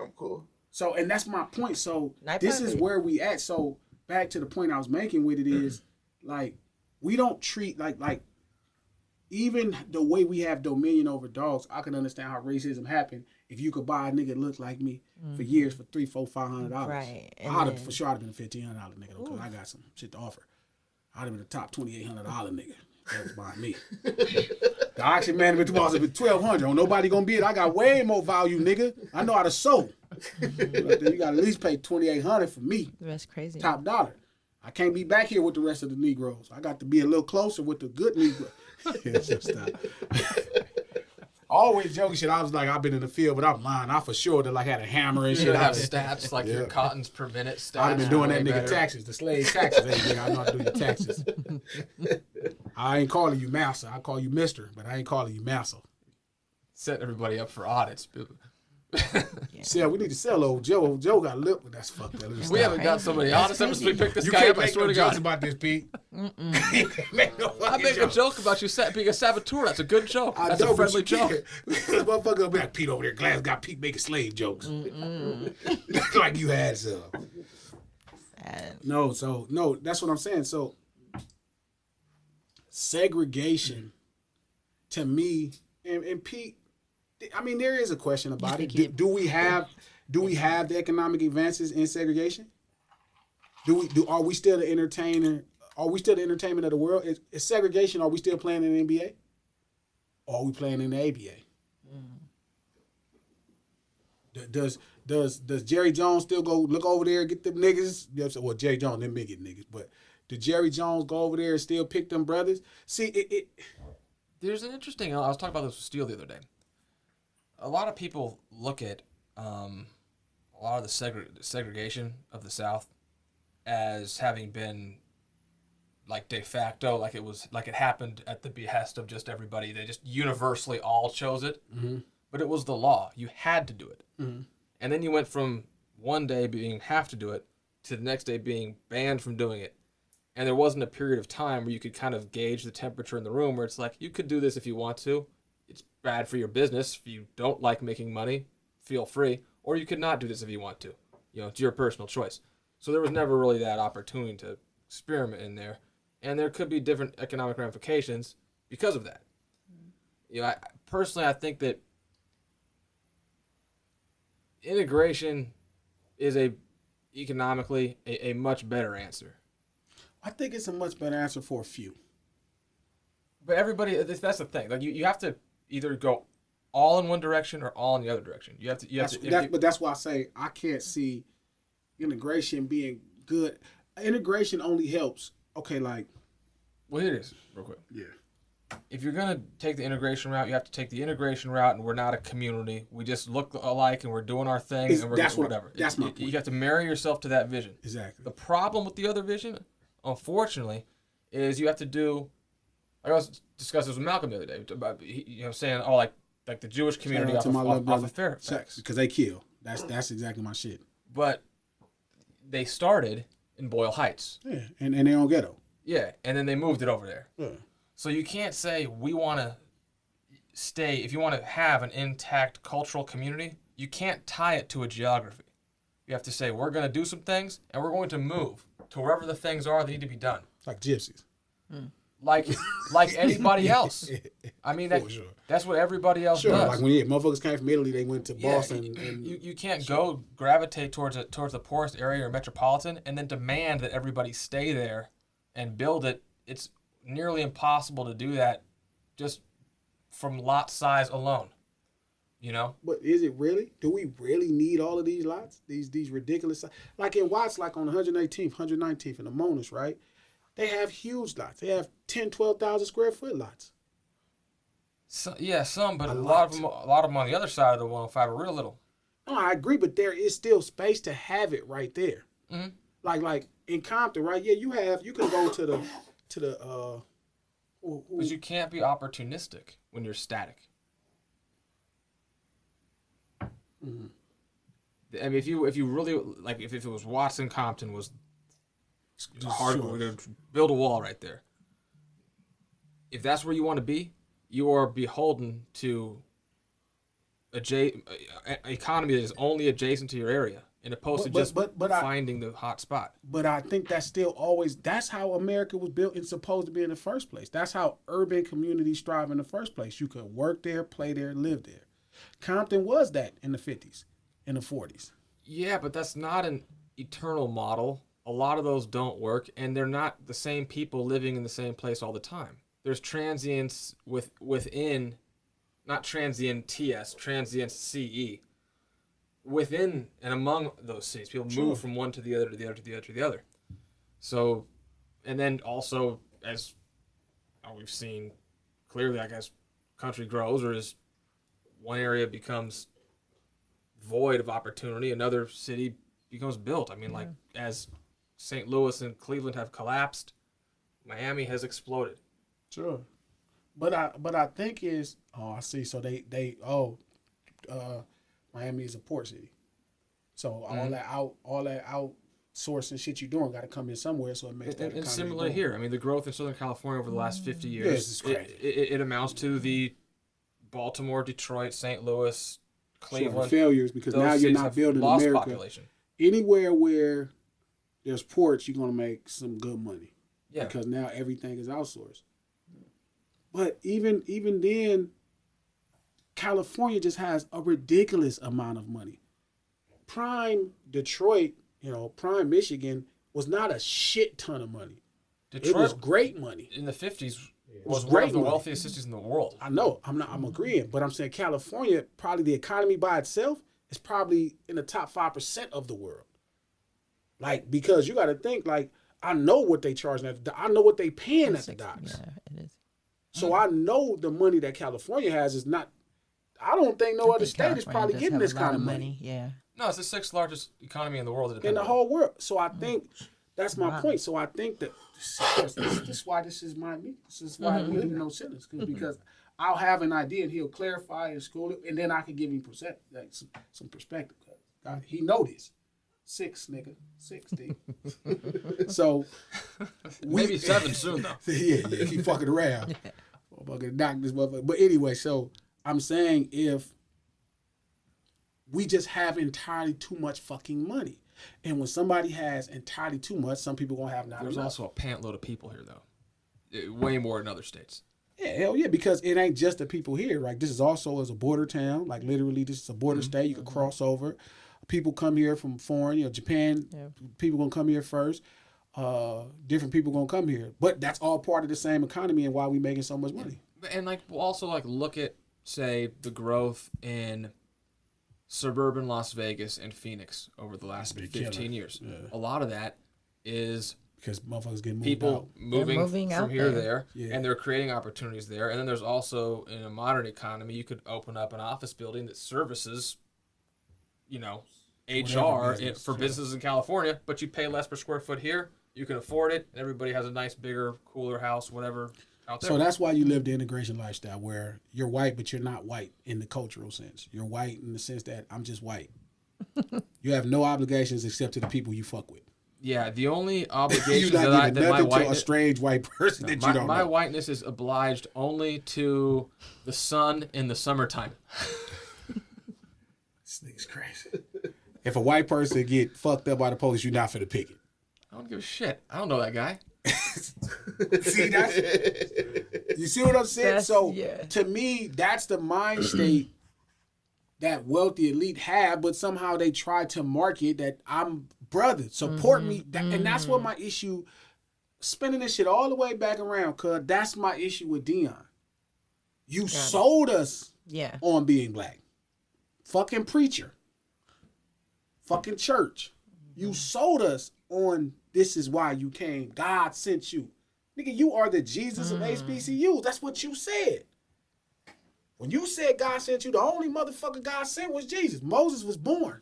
I'm cool. So, and that's my point. So, Night this is puppy. where we at. So, back to the point I was making with it is, like, we don't treat, like, even the way we have dominion over dogs, I can understand how racism happened. If you could buy a nigga that looked like me for years for $300, $400, $500. Right. I'd And have, then- for sure, I'd have been a $1,500 nigga, though, because I got some shit to offer. I'd have been a top $2,800 nigga. That was buying me. The auction man been $1,200. Don't nobody gonna be it. I got way more value, nigga. I know how to sew. You got to at least pay $2,800 for me, that's crazy. top dollar. I can't be back here with the rest of the Negroes. I got to be a little closer with the good Negroes. Yeah, so stop. Always joking shit. I was like, I've been in the field, but I'm lying. I for sure that like had a hammer and You shit. don't have I'd stats like your Yeah. cottons per minute stats. have been doing that way nigga better. taxes, the slave taxes. Hey, nigga, I know how to do your taxes. I ain't calling you master. I call you mister, but I ain't calling you master. Set everybody up for audits. See, we need to sell old Joe. Old Joe got lip, but that's fucked up. We haven't got so many audits ever since we picked this You guy can't up. I make swear no to jokes God. about this, Pete. I make a joke about you being a saboteur. That's a good joke. That's a friendly joke. This motherfucker will be like, Pete over there. Glass got Pete making slave jokes. Like you had some. No, that's what I'm saying. So segregation to me, and Pete, I mean, there is a question about it. Do we have the economic advances in segregation? Are we still the entertainer? Are we still the entertainment of the world? Is segregation? Are we still playing in the NBA? Or are we playing in the ABA? Does Jerry Jones still go look over there and get them niggas? You know, well, Jerry Jones them big niggas, but did Jerry Jones go over there and still pick them brothers? See, There's an interesting. I was talking about this with Steele the other day. A lot of people look at a lot of the segregation of the South as having been like de facto, like it happened at the behest of just everybody. They just universally all chose it, but it was the law. You had to do it, and then you went from one day being have to do it to the next day being banned from doing it. And there wasn't a period of time where you could kind of gauge the temperature in the room where it's like, you could do this if you want to. It's bad for your business. If you don't like making money, feel free. Or you could not do this if you want to. You know, it's your personal choice. So there was never really that opportunity to experiment in there. And there could be different economic ramifications because of that. You know, I think that integration is economically a much better answer. I think it's a much better answer for a few. But everybody, that's the thing. Like you have to either go all in one direction or all in the other direction. You have to. But that's why I say I can't see integration being good. Integration only helps. Okay, like. Well, here it is, real quick. Yeah. If you're gonna take the integration route, you have to take the integration route, and we're not a community. We just look alike, and we're doing our thing, and we're doing whatever. That's my point. You have to marry yourself to that vision. Exactly. The problem with the other vision, unfortunately, is you have to do. I was discussing this with Malcolm the other day about saying like the Jewish community off of Fairfax because they kill. That's exactly my shit. But they started in Boyle Heights. Yeah, and they don't ghetto. Yeah, and then they moved it over there. Yeah. So you can't say we want to stay. If you want to have an intact cultural community, you can't tie it to a geography. You have to say we're going to do some things, and we're going to move to wherever the things are that need to be done. Like gypsies. Like anybody else. I mean, Sure. that's what everybody else Sure, does. like when motherfuckers came from Italy, they went to Boston. And You can't go gravitate towards the poorest area or metropolitan and then demand that everybody stay there and build it. It's nearly impossible to do that just from lot size alone. You know? But is it really? Do we really need all of these lots? These ridiculous, like in Watts, like on 118th, 119th, and the Monas, right? They have huge lots. They have 10, 12,000 square foot lots. So, yeah, some, but a lot of them on the other side of the 105 are real little. No, I agree, but there is still space to have it right there. Like in Compton, right? Yeah, you can go to the Because you can't be opportunistic when you're static. Mhm. I mean, if you really like, if it was Watson Compton was hard, Sure. we're gonna build a wall right there. If that's where you want to be, you are beholden to an economy that is only adjacent to your area, in opposed to just finding the hot spot. But I think that's still always, that's how America was built and supposed to be in the first place. That's how urban communities strive in the first place. You could work there, play there, live there. Compton was that in the 50s, in the 40s. Yeah, but that's not an eternal model. A lot of those don't work, and they're not the same people living in the same place all the time. There's transients within, not transient TS, transient CE. Within and among those cities, people move from one to the other, to the other, to the other, to the other. So, and then also, as we've seen clearly, I guess, country grows, or as one area becomes void of opportunity, another city becomes built. I mean, like, as St. Louis and Cleveland have collapsed, Miami has exploded. Sure. But I think is, I see. So Miami is a port city. So all that outsourcing shit you're doing got to come in somewhere. So it makes that. And similar here. I mean, the growth in Southern California over the last 50 years, Yes, it's crazy. It amounts to the Baltimore, Detroit, St. Louis, Cleveland failures, because now you're not building lost America. Population. Anywhere where there's ports, you're gonna make some good money. Yeah. Because now everything is outsourced. But even then, California just has a ridiculous amount of money. Prime Detroit, prime Michigan was not a shit ton of money. Detroit It was great money. in the 50s was one great of the money. wealthiest cities in the world. I know. I'm agreeing, but I'm saying California, probably the economy by itself is probably in the top 5% of the world. Like, because you got to think, like, I know what they charging at I know what they paying at the docks. Yeah, it is. So I know the money that California has is not. I don't think no other state is California probably does getting have this a lot kind of money Yeah. No, it's the 6th largest economy in the world. in the independently. whole world. So I think that's my Wow. point. So I think that this is why this is my meeting. This is why we do no sentence, because I'll have an idea and he'll clarify and school it, and then I can give him some perspective. God, he know this. 6, nigga. 6, D. So Maybe 7 soon, though. yeah, keep fucking around. Fucking knock this motherfucker. But anyway, so I'm saying if we just have entirely too much fucking money, and when somebody has entirely too much, some people gonna have not There's enough. also a pantload of people here, though. Way more in other states. Yeah, hell yeah, because it ain't just the people here. Like, this is also as a border town. Like, literally, this is a border state. You can cross over. People come here from foreign, Japan. Yeah. People gonna come here first. Different people gonna come here, but that's all part of the same economy and why we making so much money. And like, we'll also like look at, say, the growth in suburban Las Vegas and Phoenix over the last been 15 killing. years. Yeah. A lot of that is Because motherfuckers get moved people out. moving out from here to there. there, Yeah. and they're creating opportunities there. And then there's also, in a modern economy, you could open up an office building that services, HR business, for sure. businesses in California, but you pay less per square foot here. You can afford it, and everybody has a nice, bigger, cooler house, whatever, out there. So that's why you live the integration lifestyle, where you're white, but you're not white in the cultural sense. You're white in the sense that I'm just white. You have no obligations except to the people you fuck with. Yeah, the only You're obligations not that giving my nothing to a whiteness, strange white person that you don't my know. whiteness is obliged only to the sun in the summertime. This nigga's crazy. If a white person get fucked up by the police, you're not finna pick it. I don't give a shit. I don't know that guy. See, you see what I'm saying? To me, that's the mind state that wealthy elite have, but somehow they try to market that I'm brother, support me. And that's what my issue, spinning this shit all the way back around, cuz that's my issue with Dion. You sold us on being black. Fucking preacher. Fucking church. You sold us on this is why you came. God sent you. Nigga, you are the Jesus of HBCU. That's what you said. When you said God sent you, the only motherfucker God sent was Jesus. Moses was born.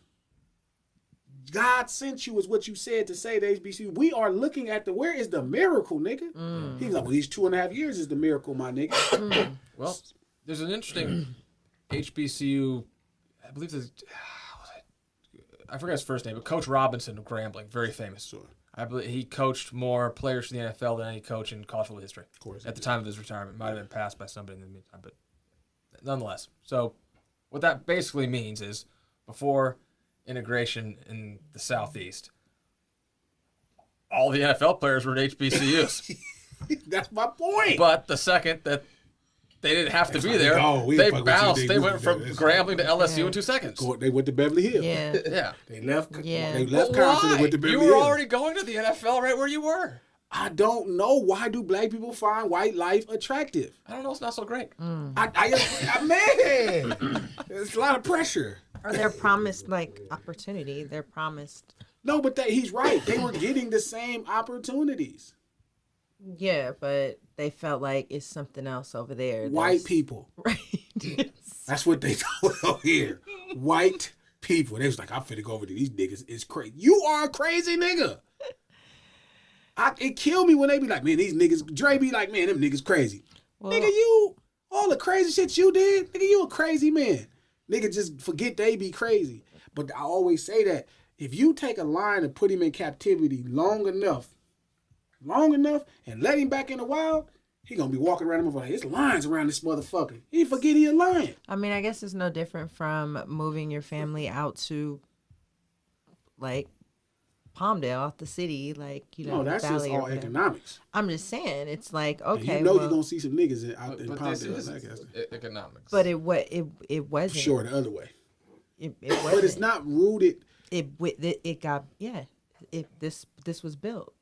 God sent you is what you said to say to HBCU. We are looking at where is the miracle, nigga? He was like, well, these 2.5 years is the miracle, my nigga. Well, there's an interesting HBCU, I believe I forget his first name, but Coach Robinson of Grambling, very famous. Sure. I believe he coached more players for the NFL than any coach in college football history. Of course. At the time of his retirement. Might have been passed by somebody in the meantime, but nonetheless. So what that basically means is before integration in the Southeast, all the NFL players were at HBCUs. That's my point. But the second that they didn't have to be like, there, no, we they fuck with you, bounced. they They do went that. from That's Grambling to LSU Yeah. in 2 seconds. They went to Beverly Hills. Yeah. Yeah. They left. Yeah. They left But Compton and why? went to Beverly You were Hills. already going to the NFL right where you were. I don't know, why do black people find white life attractive? I don't know. It's not so great. Mm. Man, it's a lot of pressure. Or they're promised like opportunity. They're promised. No, but he's right. They were getting the same opportunities. Yeah, but they felt like it's something else over there. White people. Right. That's what they told over here. White people. They was like, I'm finna go over to these niggas. It's crazy. You are a crazy nigga. It killed me when they be like, man, these niggas. Dre be like, man, them niggas crazy. Well, Nigga, you, all the crazy shit you did, nigga, you a crazy man. Nigga, just forget they be crazy. But I always say that if you take a lion and put him in captivity long enough, and let him back in the wild, he gonna be walking around him like, there's lions around this motherfucker. He forget he a lion. I mean, I guess it's no different from moving your family out to, like, Palmdale, out the city, like, you know, No, that's Valley just or all whatever. economics. I'm just saying, it's like, And okay, you know well, you're gonna see some niggas out in But this Palmdale. is I guess. economics. but it wasn't. Sure, the other way. It wasn't. But it's not rooted. It got this was built.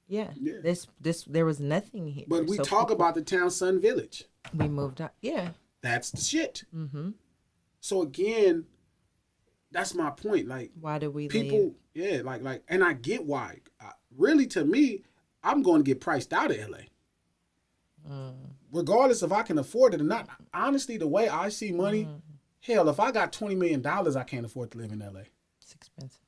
Yeah. Yeah. This there was nothing here. But we So talk people- about the town Sun Village. we moved up. Yeah. That's the shit. Mm-hmm. So again, that's my point. Like, Why did we people, leave? yeah, like, and I get why. Really, to me, I'm going to get priced out of LA, regardless if I can afford it or not. Honestly, the way I see money, hell, if I got $20 million, I can't afford to live in LA. It's expensive.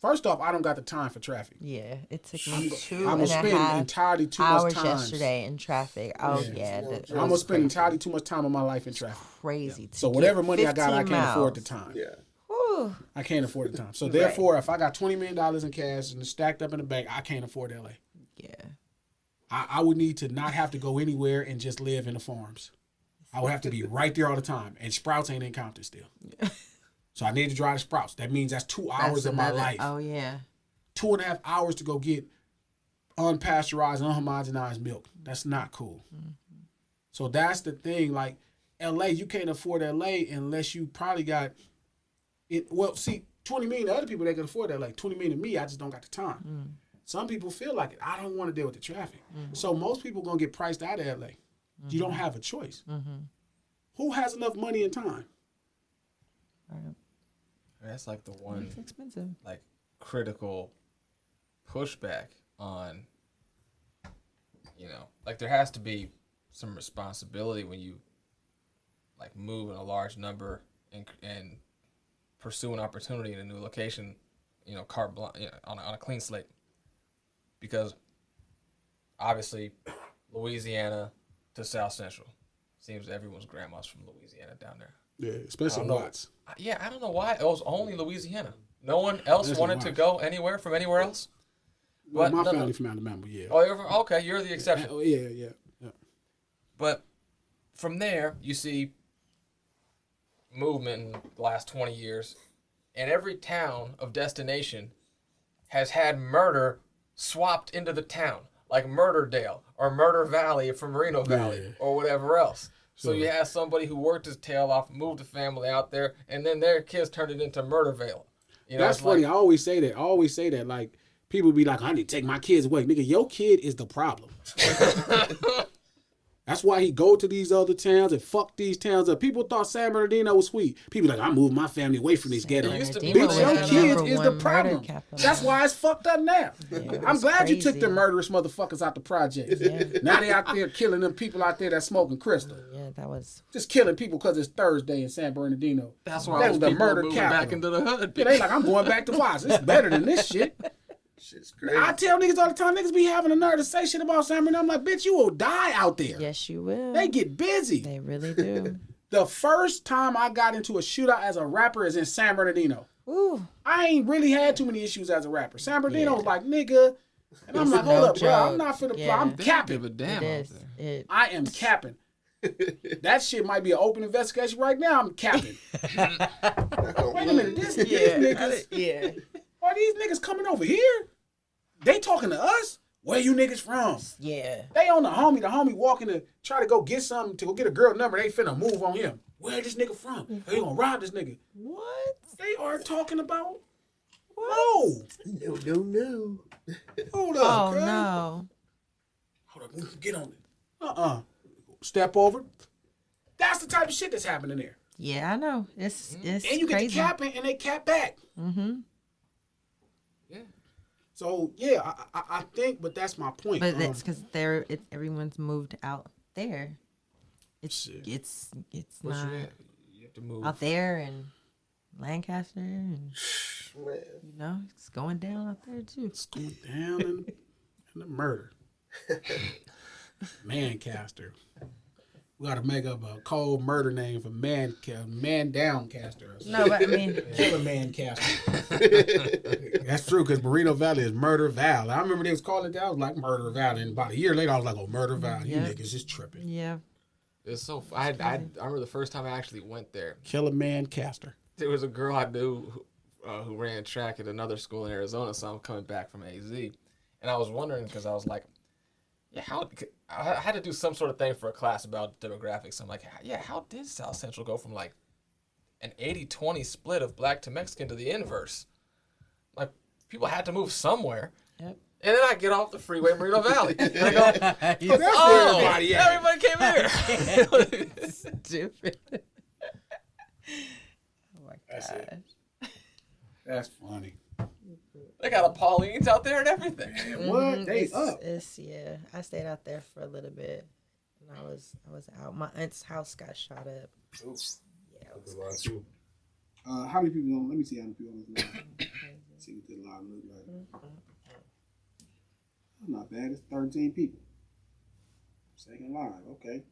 First off, I don't got the time for traffic. Yeah, it took I'm me gonna two and a spend half entirely too hours much time. yesterday in traffic. Oh Yeah. yeah, I'm gonna spend entirely too much time of my life in traffic. crazy. To So whatever get money I got, I 15 can't afford the miles. time. Yeah. Whew. I can't afford the time. So therefore, if I got $20 million in cash and it's stacked up in the bank, I can't afford LA. Yeah. I would need to not have to go anywhere and just live in the farms. I would have to be right there all the time. And Sprouts ain't in Compton still. So I need to drive to Sprouts. That means that's 2 hours That's of my another- life. Oh yeah. 2.5 hours to go get unpasteurized, unhomogenized milk. That's not cool. So that's the thing. Like LA, you can't afford LA unless you probably got it. Well, see, 20 million to other people, they can afford that. Like 20 million to me, I just don't got the time. Some people feel like it. I don't want to deal with the traffic. So most people going to get priced out of LA. You don't have a choice. Who has enough money and time? Right. That's like the one It's expensive. like critical pushback on, you know, like there has to be some responsibility when you like move in a large number and pursue an opportunity in a new location, you know, carte blanche, you know, on a clean slate. Because obviously Louisiana to South Central, seems everyone's grandma's from Louisiana down there. Yeah, especially I don't know. Watts. Yeah, I don't know why it was only Louisiana. No one else That's wanted to wild. go anywhere from anywhere else. Well, But my no, family no. from Alabama, yeah. Oh, okay, you're the exception. Oh, yeah. But from there, you see movement in the last 20 years, and every town of destination has had murder swapped into the town, like Murderdale or Murder Valley from Merino Valley Yeah. or whatever else. So Sure. you have somebody who worked his tail off, moved the family out there, and then their kids turned it into Murderville. You know, That's it's funny. like- I always say that. Like, people be like, I need to take my kids away. Nigga, your kid is the problem. That's why he go to these other towns and fuck these towns up. People thought San Bernardino was sweet. People like, I moved my family away from these ghettos. It used to be Bernardino Bitch, was your the kids number is the one problem. murder capital. That's why it's fucked up now. I'm it's glad you took crazy. the murderous motherfuckers out the project. Yeah. Now they out there killing them people out there that smoking crystal. Yeah. Yeah, that was. Just killing people because it's Thursday in San Bernardino. That's why That all was those the people murder moving back capital. into the hood. Yeah, they like, I'm going back to Watts. It's better than this shit. Shit's crazy. I tell niggas all the time, niggas be having a nerve to say shit about San Bernardino. I'm like, bitch, you will die out there. Yes, you will. They get busy. They really do. The first time I got into a shootout as a rapper is in San Bernardino. Ooh. I ain't really had too many issues as a rapper. San Bernardino was like, nigga. And I'm like, hold no up, bro. joke. I'm not finna play. Yeah. I'm They don't capping. give a damn It out is. there. I am capping. That shit might be an open investigation right now. I'm capping. Wait a minute. These niggas. Yeah. Are these niggas coming over here? They talking to us? Where you niggas from? Yeah. They on the homie walking to try to go get something, to go get a girl number. They finna move on him. Where this nigga from? They gonna rob this nigga. What? They are talking about. Whoa. No. Hold up, Oh cuz. no. Hold up. Get on it. Step over. That's the type of shit that's happening there. Yeah, I know. It's And you get crazy. to capping and they cap back. Mm-hmm. Yeah. So yeah, I think, but that's my point. But it's because everyone's moved out there. It's Shit. it's What's not you have to move. out there and Lancaster and Man. it's going down out there too. It's going down in the murder. Mancaster. We got to make up a cold murder name for man downcaster. No, but I mean, Killer Mancaster. That's true, because Moreno Valley is Murder Valley. I remember they was calling it that. I was like Murder Valley. And about a year later, I was like, oh, Murder Valley. You Yeah. niggas is tripping. yeah. It's so. I remember the first time I actually went there. Killer Mancaster. There was a girl I knew who ran track at another school in Arizona, so I'm coming back from AZ, and I was wondering because I was like, yeah, how I had to do some sort of thing for a class about demographics. I'm like, yeah, how did South Central go from like an 80-20 split of black to Mexican to the inverse? Like, people had to move somewhere. Yep. And then I get off the freeway, Moreno Valley. And I go, Oh, that's where oh, everybody at. everybody came here. Stupid. Oh my That's gosh. it. That's funny. They got a Pauline's out there and everything. What? They It's, up. it's yeah. I stayed out there for a little bit, and I was out. My aunt's house got shot up. Yeah, it was crazy. How many people on? Let me see how many people on this line. See what the line look like. Not bad. It's 13 people. Second live. Okay.